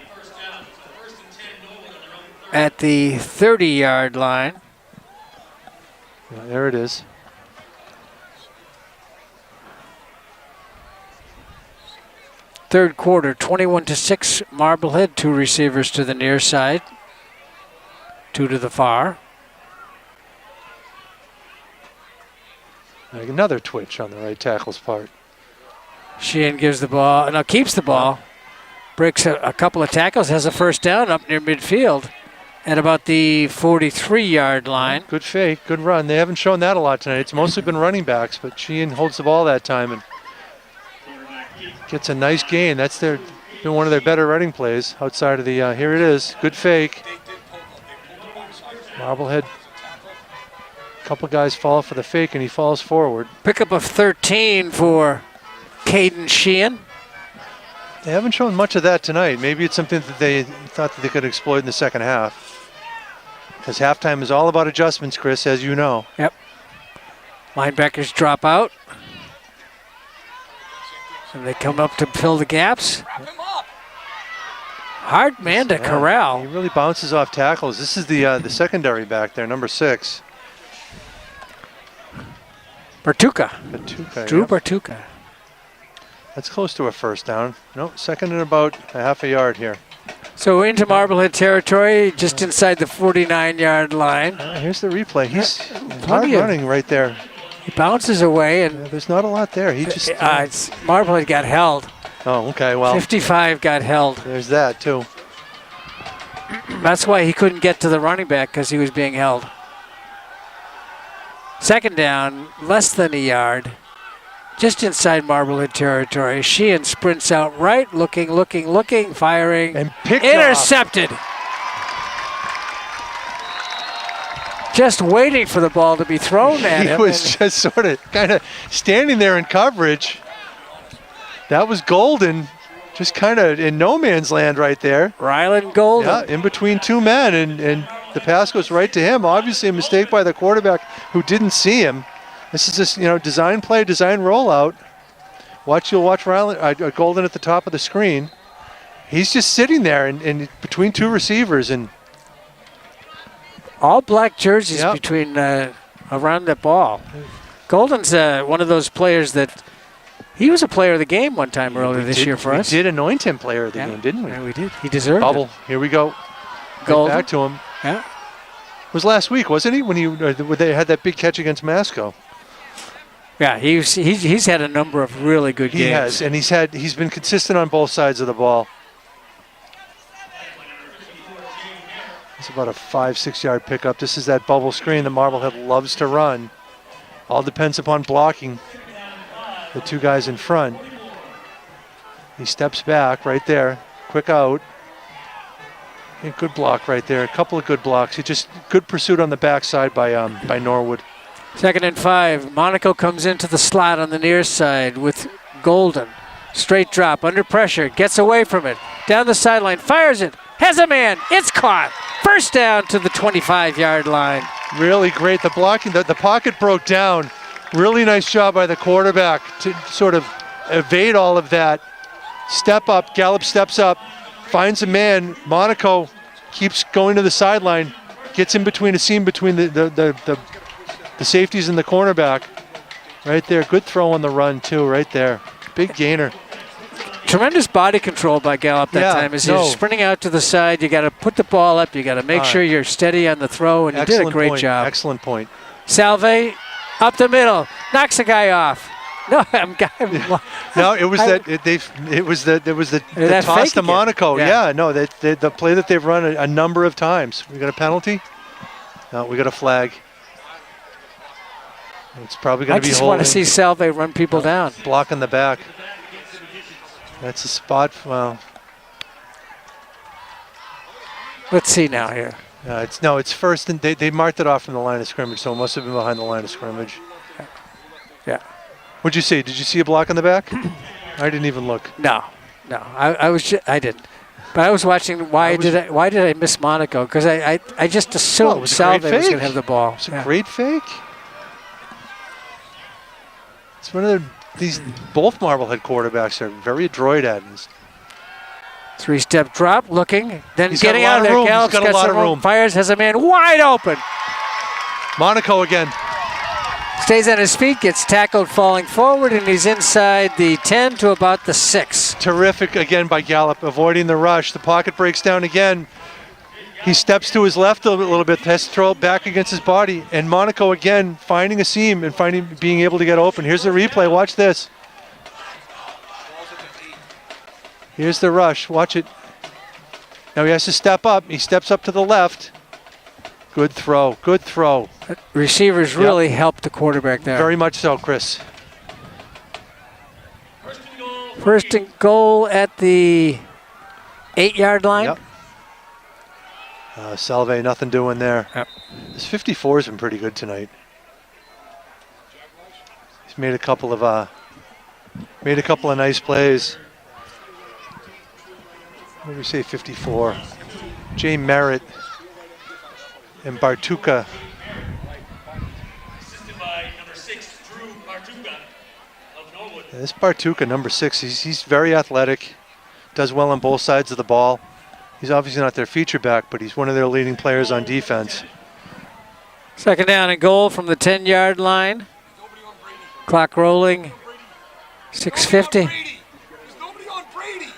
At the 30-yard line. Yeah, there it is. Third quarter, 21-6 Marblehead. 2 receivers to the near side. 2 to the far. Another twitch on the right tackle's part. Sheehan gives the ball, no, keeps the ball. Breaks a couple of tackles, has a first down up near midfield at about the 43-yard line. Good fake, good run. They haven't shown that a lot tonight. It's mostly been running backs, but Sheehan holds the ball that time and gets a nice gain. That's been one of their better running plays outside of the, here it is, good fake. Marblehead, a couple guys fall for the fake and he falls forward. Pickup of 13 for Caden Sheehan. They haven't shown much of that tonight. Maybe it's something that they thought that they could exploit in the second half. Because halftime is all about adjustments, Chris, as you know. Yep. Linebackers drop out. And they come up to fill the gaps. Hard man to corral. He really bounces off tackles. This is the secondary back there, number 6. Bartuca. Drew Yep. Bartuca. That's close to a first down. No, second and about a half a yard here. So into Marblehead territory, just inside the 49-yard line. Here's the replay. He's hard Plenty of- running right there. He bounces away, and There's not a lot there. He just. Marblehead got held. Oh, okay. Well, 55 got held. there's that too. That's why he couldn't get to the running back, because he was being held. Second down, less than a yard. Just inside Marblehead territory. Sheehan sprints out right, looking, firing. And picked intercepted. Just waiting for the ball to be thrown at He him. was just sort of kind of standing there in coverage. That was Golden, just kind of in no man's land right there. Ryland Golden. Yeah, in between two men, and the pass goes right to him. Obviously a mistake by the quarterback who didn't see him. This is just, design play, design rollout. You'll watch Ryland, Golden at the top of the screen. He's just sitting there in between two receivers, and all black jerseys Yep. between around the ball. Golden's one of those players that he was a player of the game one time earlier this year for us. We did anoint him player of the Yeah. game, didn't we? Yeah, we did. He deserved Bubble. Here we go. Right Golden. back to him. Yeah. It was last week, wasn't he? When they had that big catch against Masco. Yeah, he's had a number of really good He games. has, and he's been consistent on both sides of the ball. It's about a 5-6 yard pickup. This is that bubble screen that Marblehead loves to run. All depends upon blocking the two guys in front. He steps back right there. Quick out. And good block right there. A couple of good blocks. Good pursuit on the backside by Norwood. 2nd and 5. Monaco comes into the slot on the near side with Golden. Straight drop, under pressure, gets away from it. Down the sideline, fires it. Has a man. It's caught. First down to the 25-yard line. Really great. The blocking, the pocket broke down. Really nice job by the quarterback to sort of evade all of that. Step up, Gallup steps up, finds a man. Monaco keeps going to the sideline, gets in between a seam between the safeties and the cornerback. Right there, good throw on the run too, right there. Big gainer. Tremendous body control by Gallup that time. As you're sprinting out to the side, you got to put the ball up, you got to make sure you're steady on the throw, and you did a great job. Excellent point. Salve, up the middle, knocks a guy off. No, No, it was the toss to Monaco. Yeah, no, the play that they've run a number of times. We got a penalty? No, we got a flag. It's probably going to be holding. I just want to see Salve run people down. Block in the back. That's a spot. Well, let's see now here. It's first, and they marked it off from the line of scrimmage, so it must have been behind the line of scrimmage. Yeah. What'd you see? Did you see a block in the back? I didn't even look. No. I didn't. But I was watching. Why did I miss Monaco? Because I just assumed Salve was going to have the ball. It's a great fake. It's one of both Marblehead quarterbacks are very adroit at it. 3-step drop, looking, then He's getting got a lot out of there. of room. Gallup's He's got a lot some of room. Fires, has a man wide open. Monaco again. Stays on his feet, gets tackled falling forward, and he's inside the 10 to about the 6. Terrific again by Gallup, avoiding the rush. The pocket breaks down again. He steps to his left a little bit, has to throw it back against his body, and Monaco again finding a seam and being able to get open. Here's the replay. Watch this. Here's the rush. Watch it. Now he has to step up. He steps up to the left. Good throw. Good throw. Receivers really helped the quarterback there. Very much so, Chris. First and goal at the 8-yard line. Yep. Salve, nothing doing there. Yep. This 54 has been pretty good tonight. He's made a couple of Made a couple of nice plays. What do we say, 54? Jay Merritt and Bartuka. Assisted by number 6, Drew Bartuga of Norwood. This Bartuka, number 6, he's very athletic, does well on both sides of the ball. He's obviously not their feature back, but he's one of their leading players on defense. Second down and goal from the 10-yard line. Clock rolling. 6:50. There's nobody on Brady.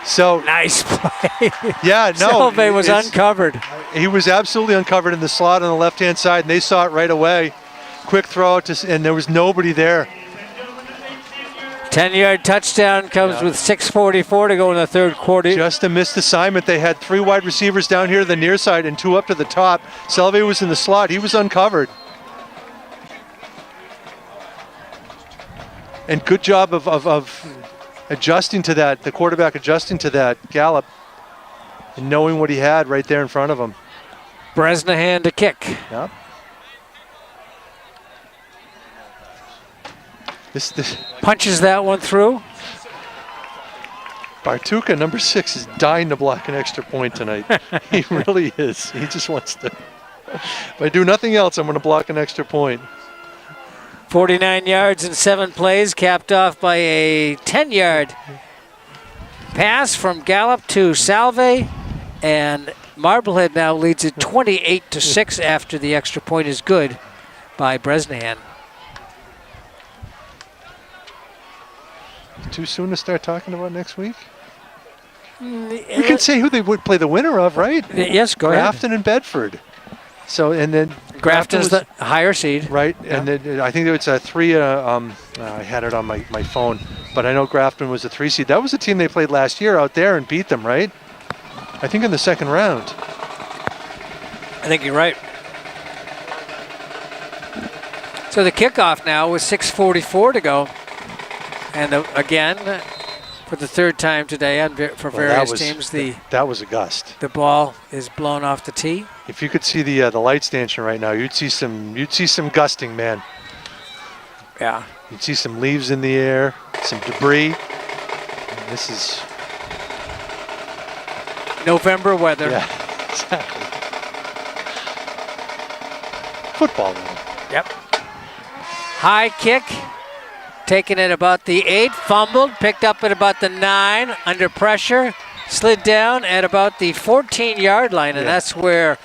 So Nice play. yeah, no, Salve was it's- uncovered. He was absolutely uncovered in the slot on the left-hand side, and they saw it right away. Quick throw, and there was nobody there. 10-yard touchdown comes with 6:44 to go in the third quarter. Just a missed assignment. They had 3 wide receivers down here to the near side and 2 up to the top. Salve was in the slot. He was uncovered. And good job of adjusting to that, the quarterback adjusting to that gallop and knowing what he had right there in front of him. Bresnahan to kick. Yep. This Punches that one through. Bartuka, number 6, is dying to block an extra point tonight. He really is. He just wants to. If I do nothing else, I'm going to block an extra point. 49 yards in 7 plays, capped off by a 10-yard pass from Gallup to Salve, and Marblehead now leads it 28-6 after the extra point is good by Bresnahan. Too soon to start talking about next week? We could say who they would play the winner of, right? Yes, go ahead. Grafton and Bedford. So, and then Grafton's was, the higher seed. right, Yeah. and then I think it's a 3. I had it on my phone, but I know Grafton was a 3 seed. That was a team they played last year out there and beat them, right? I think in the second round. I think you're right. So the kickoff now with 6:44 to go, and again, for the third time today for various teams, that was a gust. the ball is blown off the tee. If you could see the light stanchion right now, you'd see some gusting, man. Yeah. You'd see some leaves in the air, some debris. This is November weather. yeah, exactly. Football, man. Yep. High kick, taken at about the 8, fumbled, picked up at about the 9, under pressure, slid down at about the 14-yard line, and that's where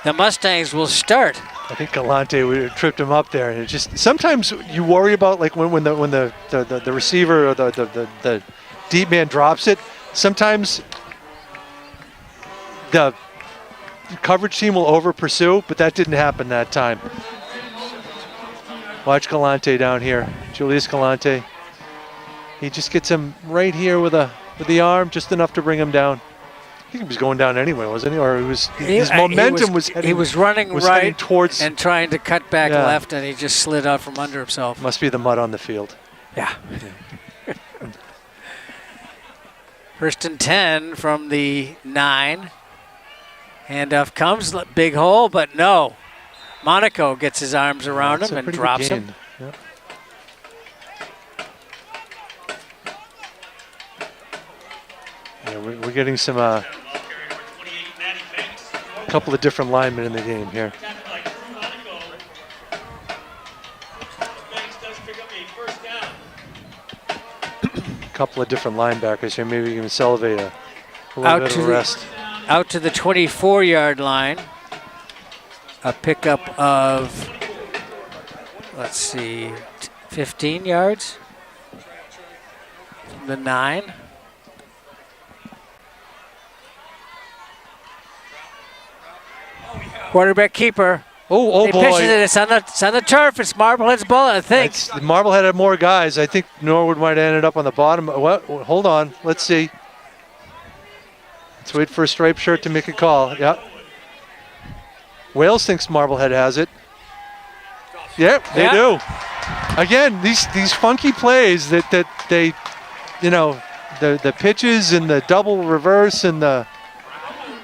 the Mustangs will start. I think Galante tripped him up there, and it just sometimes you worry about like when the receiver or the deep man drops it. Sometimes the coverage team will over pursue, but that didn't happen that time. Watch Galante down here, Julius Galante. He just gets him right here with the arm, just enough to bring him down. I think he was going down anyway, wasn't he? Or his momentum was heading. He was running was right heading towards and trying to cut back Yeah. left, and he just slid out from under himself. Must be the mud on the field. Yeah. First and 10 from the 9. Handoff comes, big hole, but no. Monaco gets his arms around That's him a and pretty good drops him. gain. Yep. Yeah, we're getting some couple of different linemen in the game here. Couple of different linebackers here. Maybe we can salivate a little bit of a rest. Out to the 24-yard line. A pickup of, let's see, 15 yards from the 9. Quarterback keeper. Oh He boy. pitches it. It's on the turf. It's Marblehead's ball, I think. Marblehead had more guys. I think Norwood might have ended up on the bottom. What? Hold on. Let's see. Let's wait for a striped shirt to make a call. Yep. Wales thinks Marblehead has it. Yep, they do. Again, these funky plays that they, the pitches and the double reverse and the.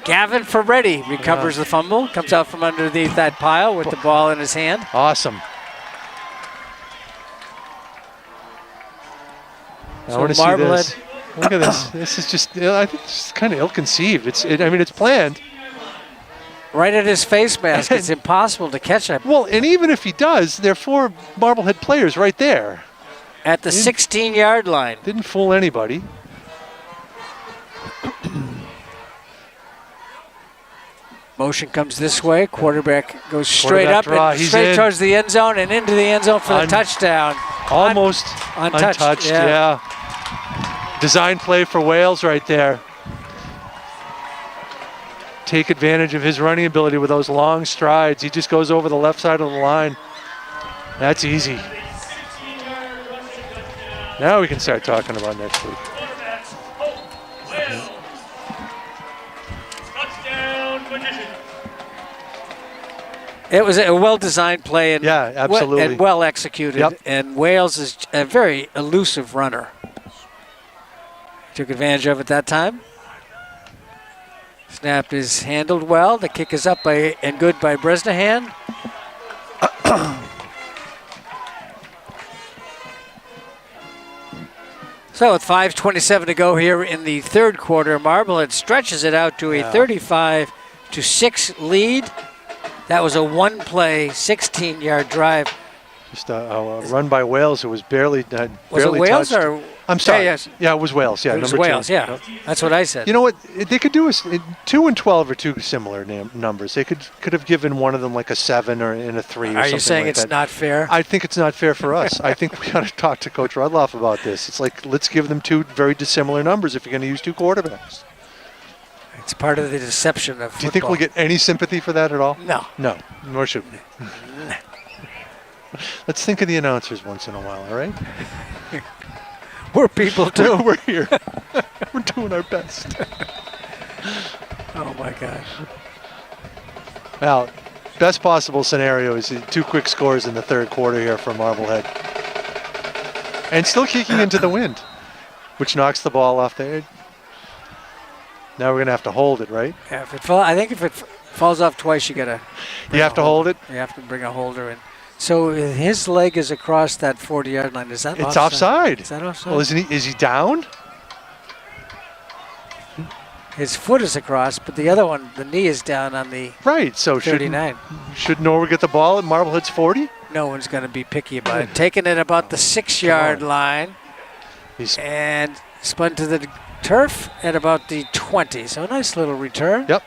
Gavin Ferretti recovers the fumble, comes out from underneath that pile with the ball in his hand. Awesome. I want to see this. Look at this. This is just, I think it's just kind of ill-conceived. I mean, it's planned. Right at his face mask. It's impossible to catch him. Well, and even if he does, there are 4 Marblehead players right there. At the 16-yard line. Didn't fool anybody. Motion comes this way. Quarterback goes straight up and straight towards the end zone and into the end zone for the touchdown. Almost untouched. Yeah. Design play for Wales right there. Take advantage of his running ability with those long strides. He just goes over the left side of the line. That's easy. Now we can start talking about next week. It was a well-designed play and, yeah, absolutely. and well executed. Yep. And Wales is a very elusive runner. Took advantage of it that time. Snap is handled well. The kick is up and good by Bresnahan. So with 5:27 to go here in the third quarter, Marblehead stretches it out to a 35-6 lead. That was a one-play, 16-yard drive. Just a run by Wales. It was barely Was it Wales touched. or? I'm sorry. Yeah, yes. Yeah, it was Wales. Yeah, it was number Wales. 2. Yeah, that's what I said. You know what? They could do 2 and 12 are 2 similar numbers. They could have given one of them like a 7 or in a 3 or something. Are you saying like it's that. not fair? I think it's not fair for us. I think we got to talk to Coach Rudloff about this. It's like, let's give them 2 very dissimilar numbers if you're going to use 2 quarterbacks. It's part of the deception of football. Do you think we'll get any sympathy for that at all? No. No, nor should we. Let's think of the announcers once in a while, all right? We're people too. We're here. We're doing our best. Oh my gosh. Now, best possible scenario is 2 quick scores in the third quarter here for Marblehead. And still kicking into the wind, which knocks the ball off there. Now we're going to have to hold it, right? Yeah, I think if it falls off twice, you got to. You have to hold it? You have to bring a holder in. So his leg is across that 40-yard line. Is that It's offside? offside. Is that offside? Well, is he down? His foot is across, but the other one, the knee is down on the right. So 39. Should Norwood get the ball at Marblehead's 40? No one's going to be picky about it. Taking it about the 6-yard line and spun to the turf at about the 20. So a nice little return. Yep.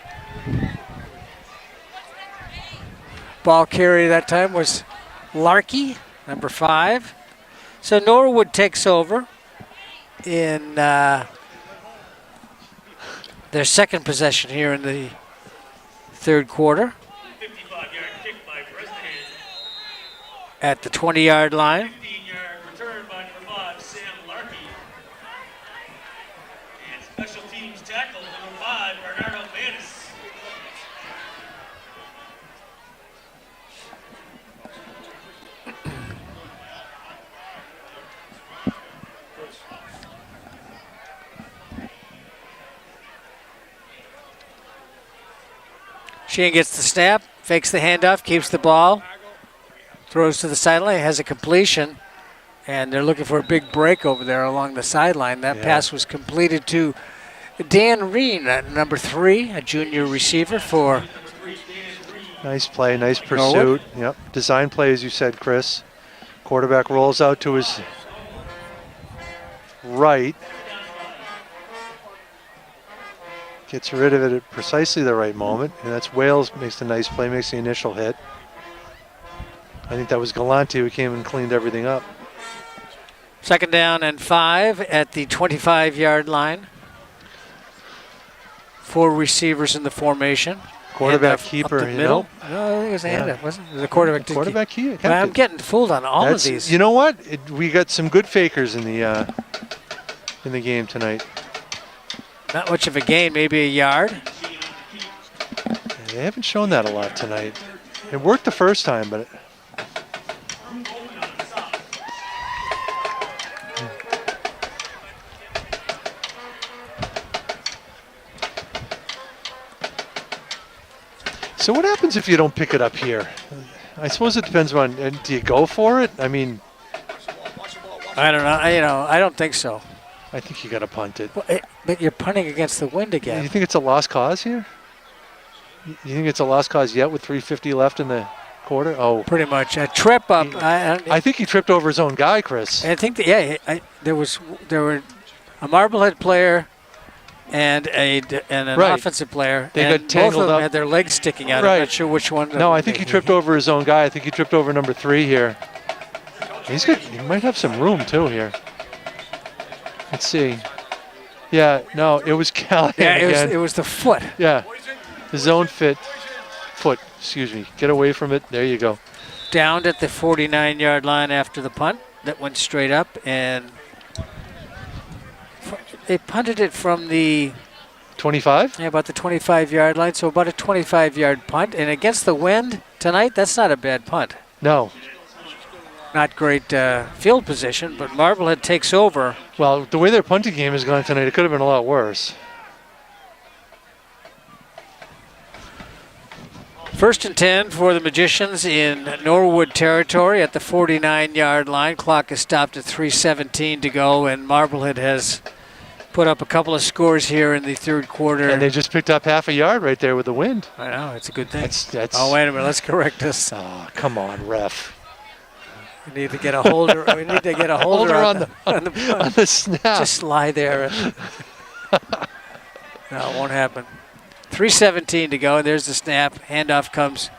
Ball carrier that time was Larkey, number 5. So Norwood takes over in their second possession here in the third quarter. 55-yard kick by Bresnahan. At the 20-yard line. 15-yard return by number 5, Sam Larkey. And special teams tackle number 5, Bernardo Manis. Sheehan gets the snap, fakes the handoff, keeps the ball, throws to the sideline, has a completion, and they're looking for a big break over there along the sideline. That pass was completed to Dan Reen, number 3, a junior receiver for. Nice play, nice pursuit. Norwood. Yep. Design play, as you said, Chris. Quarterback rolls out to his right. Gets rid of it at precisely the right moment. And that's Wales makes the nice play, makes the initial hit. I think that was Galante who came and cleaned everything up. 2nd down and 5 at the 25-yard line. 4 receivers in the formation. Quarterback Handoff keeper, up the you middle. know. No, I think it was a handoff, wasn't it? It was a quarterback. Quarterback keeper. But I'm getting fooled on all of these. You know what? We got some good fakers in the game tonight. Not much of a gain, maybe a yard. They haven't shown that a lot tonight. It worked the first time, but. So what happens if you don't pick it up here? I suppose it depends on, do you go for it? I mean. I don't know. I don't think so. I think you got to punt it. Well, but you're punting against the wind again. You think it's a lost cause here? You think it's a lost cause yet with 3:50 left in the quarter? Oh, pretty much a trip up. I think he tripped over his own guy, Chris. I think there were a Marblehead player and an offensive player. They and got tangled both of them up. had their legs sticking out. Right. I'm not sure which one. No, I think he tripped over his own guy. I think he tripped over number 3 here. He might have some room too here. Let's see. Yeah, no, it was Callahan again. It was the foot. Yeah, his own foot. Excuse me. Get away from it. There you go. Downed at the 49-yard line after the punt that went straight up, and they punted it from the 25? Yeah, about the 25-yard line, so about a 25-yard punt. And against the wind tonight, that's not a bad punt. No. Not great field position, but Marblehead takes over. Well, the way their punting game has gone tonight, it could have been a lot worse. 1st and 10 for the Magicians in Norwood territory at the 49-yard line. Clock is stopped at 3:17 to go, and Marblehead has put up a couple of scores here in the third quarter. And they just picked up half a yard right there with the wind. I know, it's a good thing. That's oh, wait a minute, let's correct this. Oh, come on, ref. We need to get a holder. We need to get a holder on the snap. Just lie there. No, it won't happen. 3:17 to go, and there's the snap. Handoff comes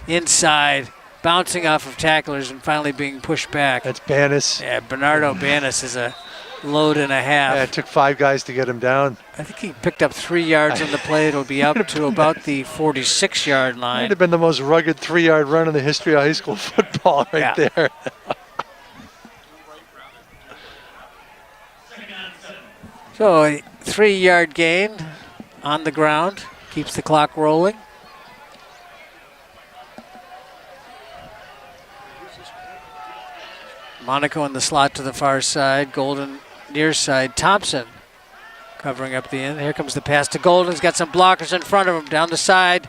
inside, bouncing off of tacklers and finally being pushed back. That's Banis. Yeah, Bernardo Banis is a load and a half. Yeah, it took 5 guys to get him down. I think he picked up 3 yards on the play. It'll be up to about the 46-yard line. Might have been the most rugged 3-yard run in the history of high school football right there. So a 3-yard gain on the ground. Keeps the clock rolling. Monaco in the slot to the far side. Golden near side. Thompson covering up the end. Here comes the pass to Golden. He's got some blockers in front of him. Down the side.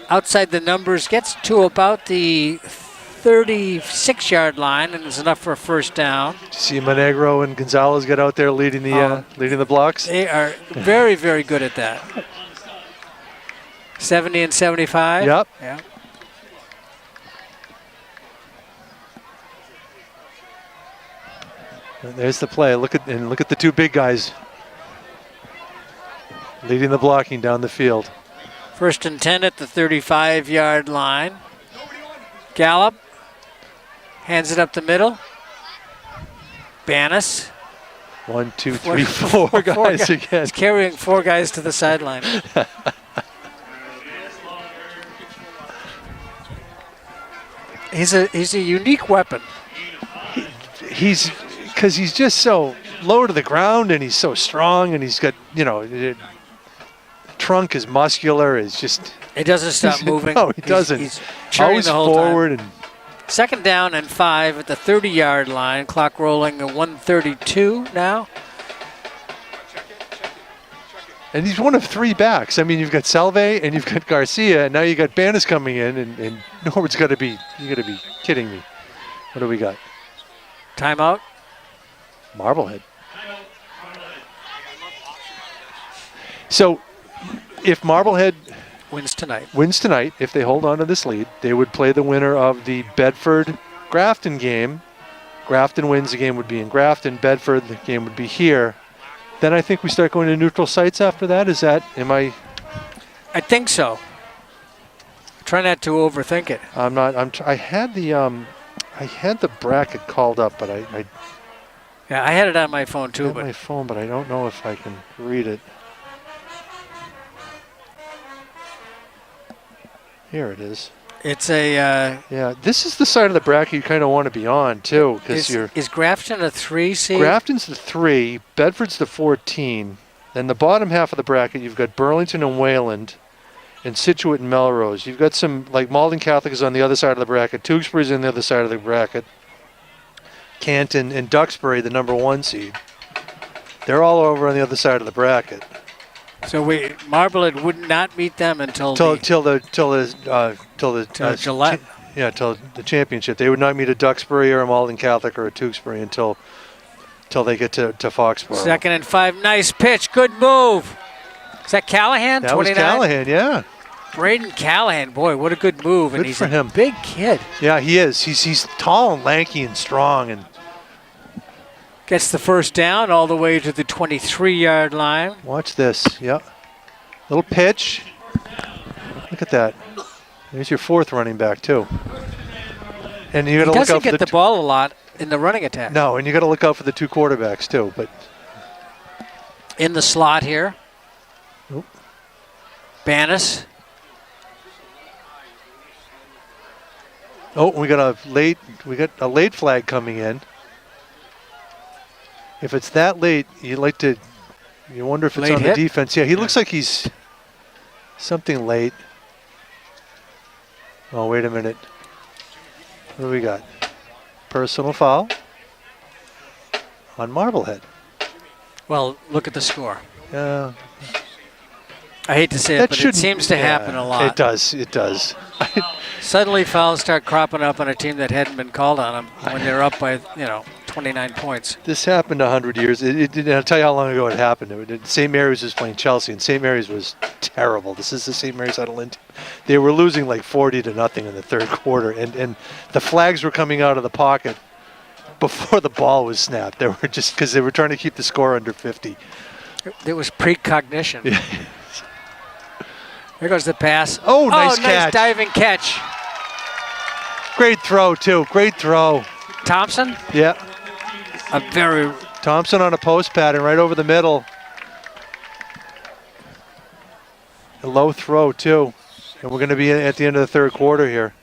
Outside the numbers. Gets to about the 36-yard line and is enough for a first down. See Monegro and Gonzalez get out there leading the blocks. They are very, very good at that. 70 and 75. Yep. Yeah. And there's the play. Look at the 2 big guys leading the blocking down the field. 1st and 10 at the 35-yard line. Gallup hands it up the middle. Banis. 1, 2, 3, 4 guys again. He's carrying 4 guys to the sideline. He's a unique weapon. Because he's just so low to the ground and he's so strong and he's got, trunk is muscular. It's just. He doesn't stop moving. No, he doesn't. He's always the whole forward. Time. 2nd down and 5 at the 30-yard line. Clock rolling at 1:32 now. And he's one of 3 backs. I mean, you've got Salve and you've got Garcia, and now you got Banis coming in, and Norwood's got to be. You got to be kidding me. What do we got? Timeout. Marblehead. So, if Marblehead wins tonight, if they hold on to this lead, they would play the winner of the Bedford-Grafton game. Grafton wins, the game would be in Grafton. Bedford, the game would be here. Then I think we start going to neutral sites after that. I think so. Try not to overthink it. I'm not. I had the bracket called up, but I had it on my phone too. My phone, but I don't know if I can read it. Here it is. It's a. Yeah, this is the side of the bracket you kind of want to be on too, because is Grafton a 3 seed? Grafton's the 3, Bedford's the 14. Then the bottom half of the bracket, you've got Burlington and Wayland, and Situate and Melrose. You've got some, like Malden Catholic is on the other side of the bracket. Tewksbury's on the other side of the bracket. Canton and Duxbury, the number 1 seed. They're all over on the other side of the bracket. So Marblehead would not meet them until the championship. They would not meet a Duxbury or a Malden Catholic or a Tewksbury until till they get to Foxborough. 2nd and 5. Nice pitch. Good move. Is that Callahan? That 29? was Callahan, yeah. Braden Callahan, boy, what a good move. And Good he's for him. a big kid. Yeah, he is. He's tall and lanky and strong. And Gets the first down all the way to the 23-yard line. watch this. Yep. Little pitch. Look at that. There's your 4th running back, too. And you got to He look doesn't out for get the ball a lot in the running attack. No, and you got to look out for the 2 quarterbacks, too. But In the slot here. Oop. Banis. oh, we got a late flag coming in. If it's that late, you wonder if it's Late on hit? the defense. Yeah, he looks like he's something late. Oh, wait a minute. What do we got? Personal foul on Marblehead. Well, look at the score. Yeah, I hate to say it, but it seems to happen a lot. It does. It does. Suddenly fouls start cropping up on a team that hadn't been called on them when they're up by, 29 points. This happened 100 years. I'll tell you how long ago it happened. St. Mary's was playing Chelsea, and St. Mary's was terrible. This is the St. Mary's Idleland. They were losing like 40-0 in the 3rd quarter, and the flags were coming out of the pocket before the ball was snapped. They were just because they were trying to keep the score under 50. There was precognition. Yeah. Here goes the pass. Oh, nice nice catch. diving catch. Great throw, too. Great throw. Thompson, Yeah. a very Thompson on a post pattern right over the middle. A low throw, too. And we're going to be at the end of the 3rd quarter here.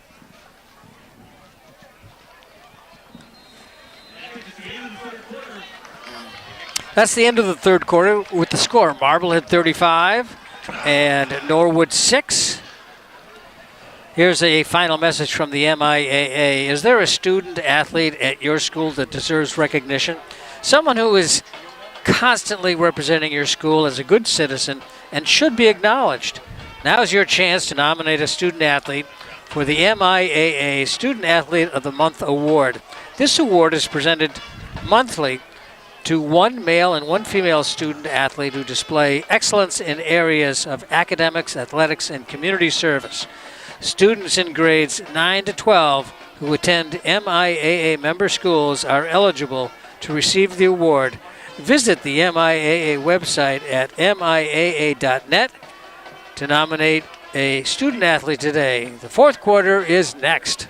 That's the end of the 3rd quarter with the score. Marblehead 35 and Norwood 6. Here's a final message from the MIAA. Is there a student athlete at your school that deserves recognition? Someone who is constantly representing your school as a good citizen and should be acknowledged. Now is your chance to nominate a student athlete for the MIAA Student Athlete of the Month Award. This award is presented monthly to one male and one female student athlete who display excellence in areas of academics, athletics, and community service. Students in grades 9 to 12 who attend MIAA member schools are eligible to receive the award. Visit the MIAA website at miaa.net to nominate a student athlete today. The 4th quarter is next.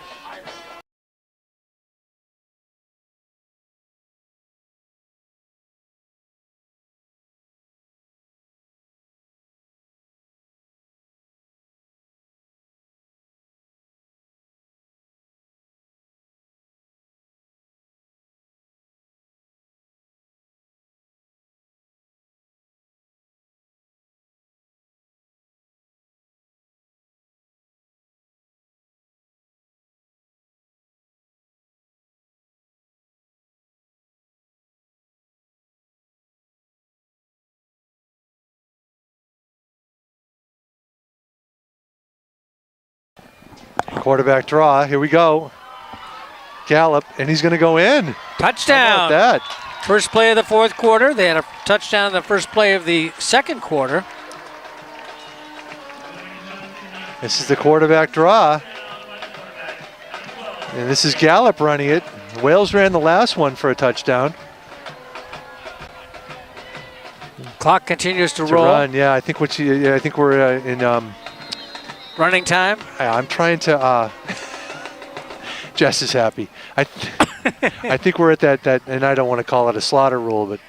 Quarterback draw. Here we go. Gallup, and he's going to go in. Touchdown. How about that? First play of the 4th quarter. They had a touchdown in the first play of the 2nd quarter. This is the quarterback draw. And this is Gallup running it. Wales ran the last one for a touchdown. Clock continues to To roll. run, yeah. I think we're in. Running time. I'm trying to. Jess is happy. I think we're at that, and I don't want to call it a slaughter rule, but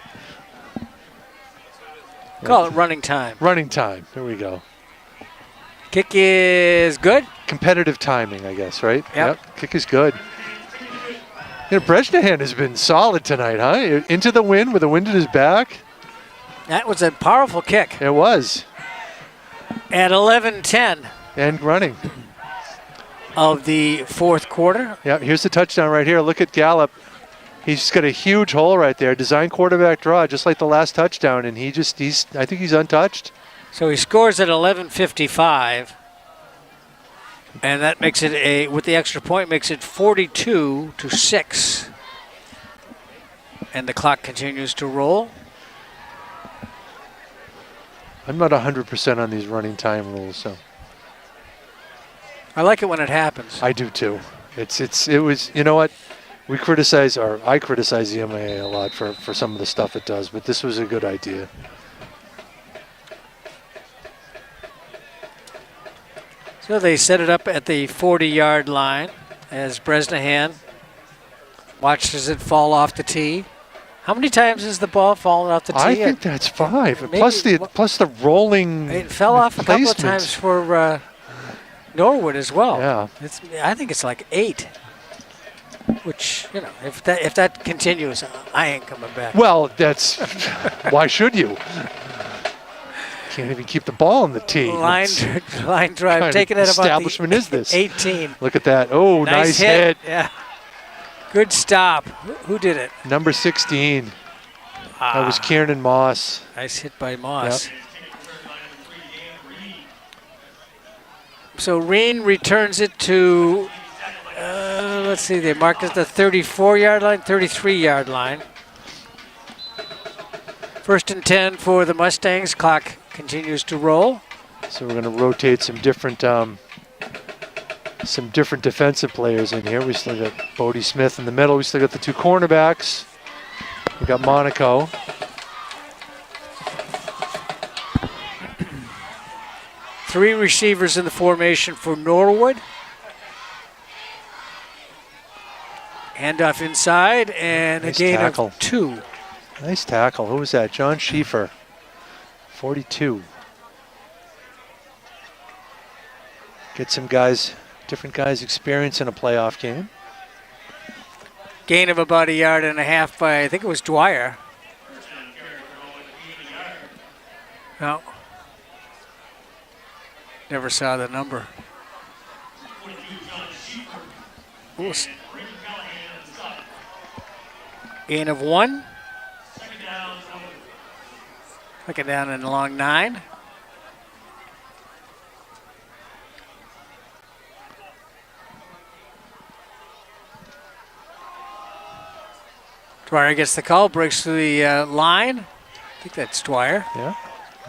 Call it running time. running time. There we go. Kick is good. Competitive timing, I guess, right? Yep. Kick is good. Brejnahan has been solid tonight, huh? Into the wind with the wind at his back. That was a powerful kick. It was. At 11:10 And running. of the 4th quarter. Yeah, here's the touchdown right here. Look at Gallup. He's just got a huge hole right there. Design quarterback draw, just like the last touchdown, and I think he's untouched. So he scores at 11:55. And that makes it with the extra point, makes it 42-6. And the clock continues to roll. I'm not 100% on these running time rules, so. I like it when it happens. I do too. It was, you know what? I criticize the MIAA a lot for some of the stuff it does, but this was a good idea. So they set it up at the 40-yard line as Bresnahan watches it fall off the tee. How many times has the ball fallen off the tee? I think that's 5. Maybe, plus the rolling. It fell off a couple of times for Norwood as well. Yeah. I think it's like 8. Which, you know, if that continues, I ain't coming back. Well, that's why should you? Can't even keep the ball on the tee. Line drive, taking it about establishment is this? 18. Look at that. Oh, nice hit. Yeah. Good stop. Who did it? Number 16. That was Kieran Moss. Nice hit by Moss. Yep. So Reen returns it to, let's see, they marked it the 34-yard line, 33-yard line. 1st and 10 for the Mustangs. Clock continues to roll. So we're going to rotate some different defensive players in here. We still got Bodie Smith in the middle. We still got the 2 cornerbacks. We got Monaco. Three receivers in the formation for Norwood. Handoff inside and Nice a gain tackle. of 2. Nice tackle. Who was that? John Schieffer, 42. Get some guys, different guys experience in a playoff game. Gain of about 1.5 yards by, I think it was Dwyer. No. Never saw the number. Ooh. Gain of 1. Second down and long 9. Dwyer gets the call, breaks through the line. I think that's Dwyer. Yeah.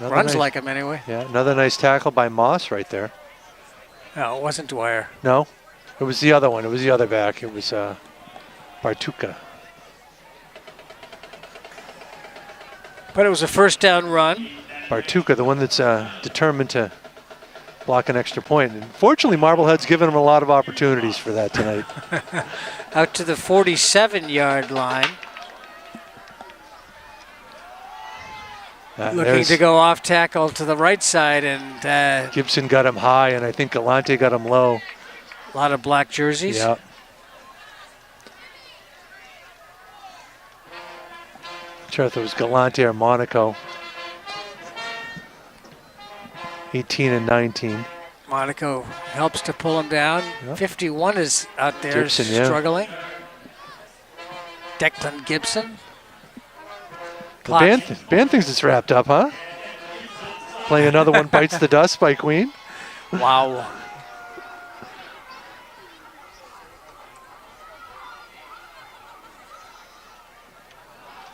Runs like him anyway. Yeah, another nice tackle by Moss right there. No, it wasn't Dwyer. No, it was the other one. It was the other back. It was Bartuka. But it was a first down run. Bartuka, the one that's determined to block an extra point. And fortunately, Marblehead's given him a lot of opportunities for that tonight. Out to the 47-yard line. Looking to go off tackle to the right side, and Gibson got him high, and I think Galante got him low. A lot of black jerseys. Yeah. Not sure if it was Galante or Monaco. 18 and 19. Monaco helps to pull him down. Yep. 51 is out there Gibson, yeah. struggling. Declan Gibson. The band thinks it's wrapped up, huh? Playing another one bites the dust by Queen. Wow.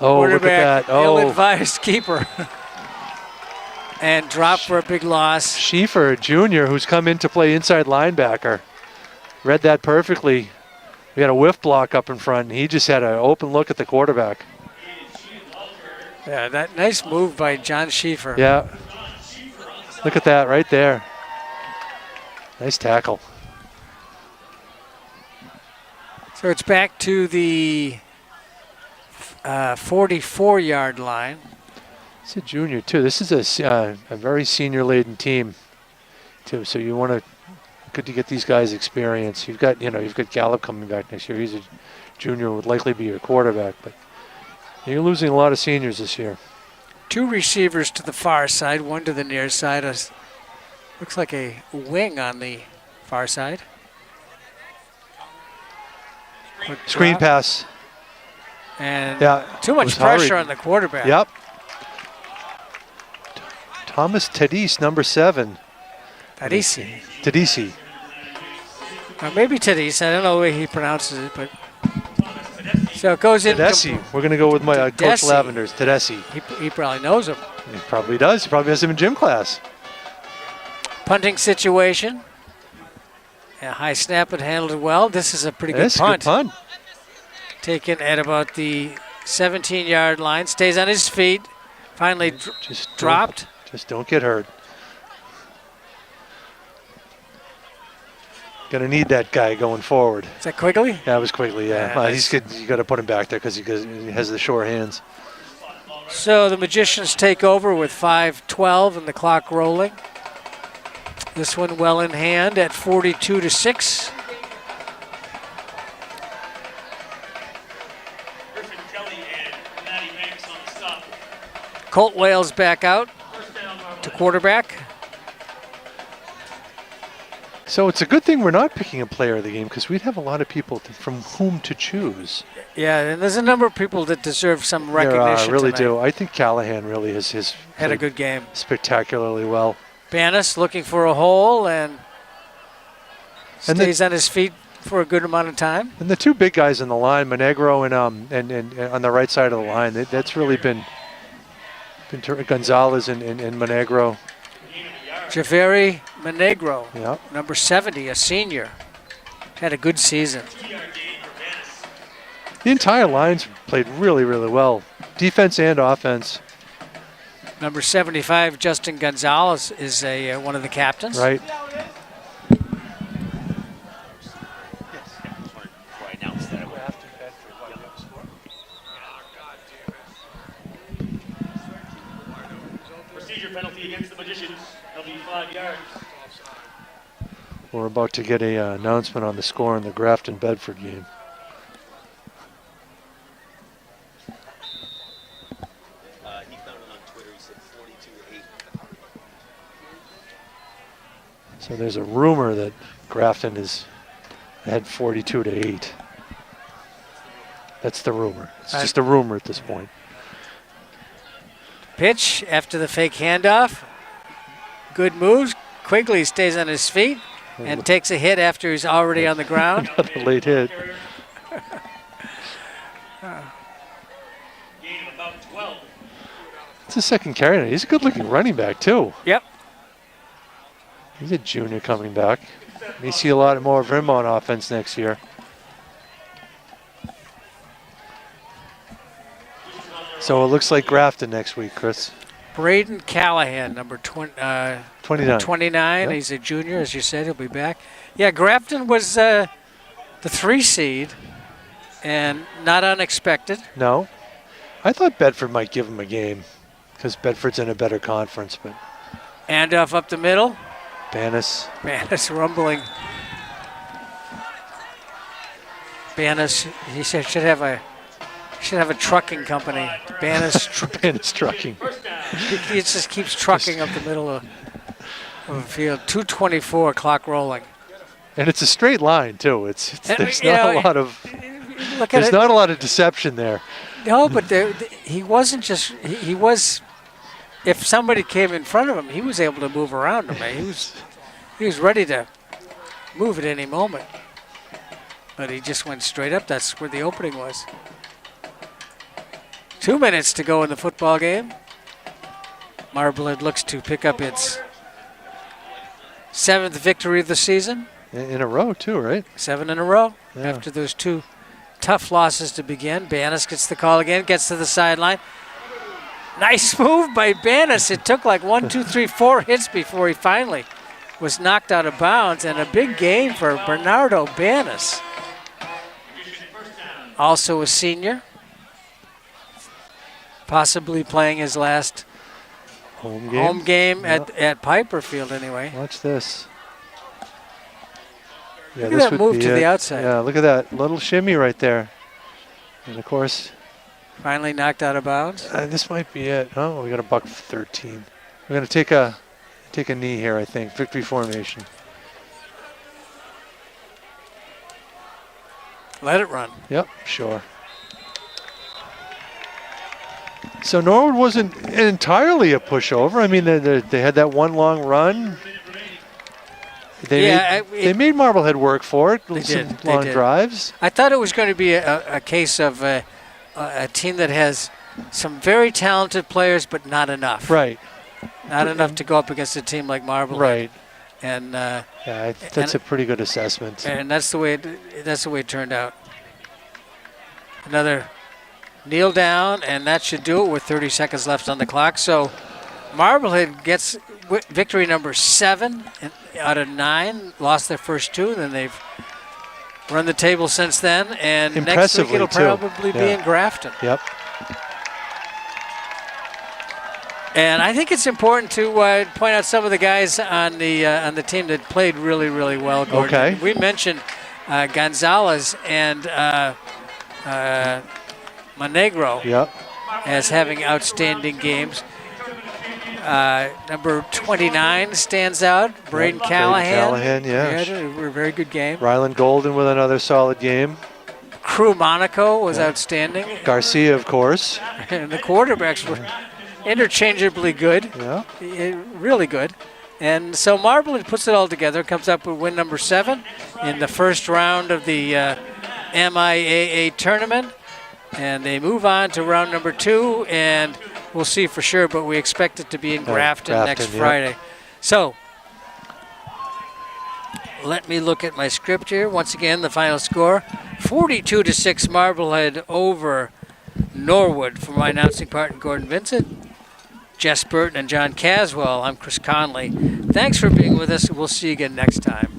Oh, look at that. Oh, ill-advised keeper. And drop for a big loss. Schieffer, Jr., who's come in to play inside linebacker. Read that perfectly. We had a whiff block up in front, and he just had an open look at the quarterback. Yeah, that nice move by John Schieffer. Yeah. Look at that right there. Nice tackle. So it's back to the 44-yard line. It's a junior, too. This is a very senior-laden team, too. So you want to good to get these guys experience. You've got Gallup coming back next year. He's a junior, would likely be your quarterback, but you're losing a lot of seniors this year. 2 receivers to the far side, 1 to the near side. Looks like a wing on the far side. Screen pass. And yeah, too much pressure on the quarterback. Yep. Thomas Tadis, number 7. Tadisi. Maybe Tadis. I don't know the way he pronounces it, but So it goes in. Tedeschi. We're going to go with my Coach Tedeschi. Lavender's. Tedeschi. He probably knows him. He probably does. He probably has him in gym class. Punting situation. A high snap, but handled it well. This is a pretty good punt. Good punt. Taken at about the 17-yard line. Stays on his feet. Finally dropped. Just don't get hurt. Going to need that guy going forward. Is that Quigley? Yeah, it was Quigley, yeah. Well, nice. You got to put him back there because he has the sure hands. So the Magicians take over with 5:12 and the clock rolling. This one well in hand at 42-6. Colt Wales back out to quarterback. So it's a good thing we're not picking a player of the game because we'd have a lot of people from whom to choose. Yeah, and there's a number of people that deserve some recognition. I really tonight. do. I think Callahan really has Had a good game. Spectacularly well. Banis looking for a hole and stays on his feet for a good amount of time. And the two big guys in the line, Monegro and on the right side of the line, that's really been Gonzalez and Monegro. Javeri Monegro, Yeah. number 70, a senior, had a good season. The entire line's played really, really well, defense and offense. Number 75, Justin Gonzalez, is one of the captains. Right. Procedure penalty against the Magicians. That'll be 5 yards. We're about to get a announcement on the score in the Grafton-Bedford game. He found it on Twitter. He said 42-8. So there's a rumor that Grafton has had 42-8. That's the rumor. It's just a rumor at this point. Pitch after the fake handoff. Good moves. Quigley stays on his feet and takes a hit after he's already on the ground. Another late hit. Gain of about 12. It's a second carry now. He's a good-looking running back, too. Yep. He's a junior coming back. May see a lot more of him on offense next year. So it looks like Grafton next week, Chris. Braden Callahan, number 29. 29. Yep. He's a junior, as you said. He'll be back. Yeah, Grafton was the 3 seed, and not unexpected. No. I thought Bedford might give him a game because Bedford's in a better conference, but Handoff up the middle. Banis. Banis rumbling. Banis, he said, should have a trucking company. Banis Banis Trucking. He just keeps trucking up the middle of the field. 2:24, clock rolling. And it's a straight line too. There's not a lot of deception there. No, but he wasn't just he was. If somebody came in front of him, he was able to move around him. He was ready to move at any moment. But he just went straight up. That's where the opening was. 2 minutes to go in the football game. Marblehead looks to pick up its 7th victory of the season. In a row too, right? 7 in a row. Yeah. After those 2 tough losses to begin. Banis gets the call again, gets to the sideline. Nice move by Banis. It took like 1, 2, 3, 4 hits before he finally was knocked out of bounds. And a big game for Bernardo Banis. Also a senior. Possibly playing his last home game at Piper Field anyway. Watch this. Yeah, Look at that move to the outside. Yeah, look at that little shimmy right there. And of course, finally knocked out of bounds. This might be it. Oh, we got a buck 13. We're gonna take a knee here, I think. Victory formation. Let it run. Yep, sure. So Norwood wasn't entirely a pushover. I mean, they had that one long run. They made Marblehead work for it. They Some did. long They did. drives. I thought it was going to be a case of a team that has some very talented players, but not enough. Right. Not enough to go up against a team like Marblehead. Right. And That's a pretty good assessment. And that's the way it turned out. Another kneel down, and that should do it with 30 seconds left on the clock. So Marblehead gets victory number 7 out of 9. Lost their first 2, then they've run the table since then. And next week it'll probably be in Grafton. Yep. And I think it's important to point out some of the guys on the team that played really, really well, Gordon. Okay. We mentioned Gonzalez and Monegro as having outstanding games. Number 29 stands out, Braden Callahan. Yeah. He had a very good game. Ryland Golden with another solid game. Crew Monaco was outstanding. Garcia, of course. And the quarterbacks were interchangeably good. Yeah. Really good. And so Marblehead puts it all together, comes up with win number 7 in the first round of the MIAA tournament. And they move on to round number 2, and we'll see for sure, but we expect it to be in Grafton next Friday. So let me look at my script here. Once again, the final score, 42-6 Marblehead over Norwood. For my announcing partner, Gordon Vincent, Jess Burton, and John Caswell, I'm Chris Conley. Thanks for being with us. We'll see you again next time.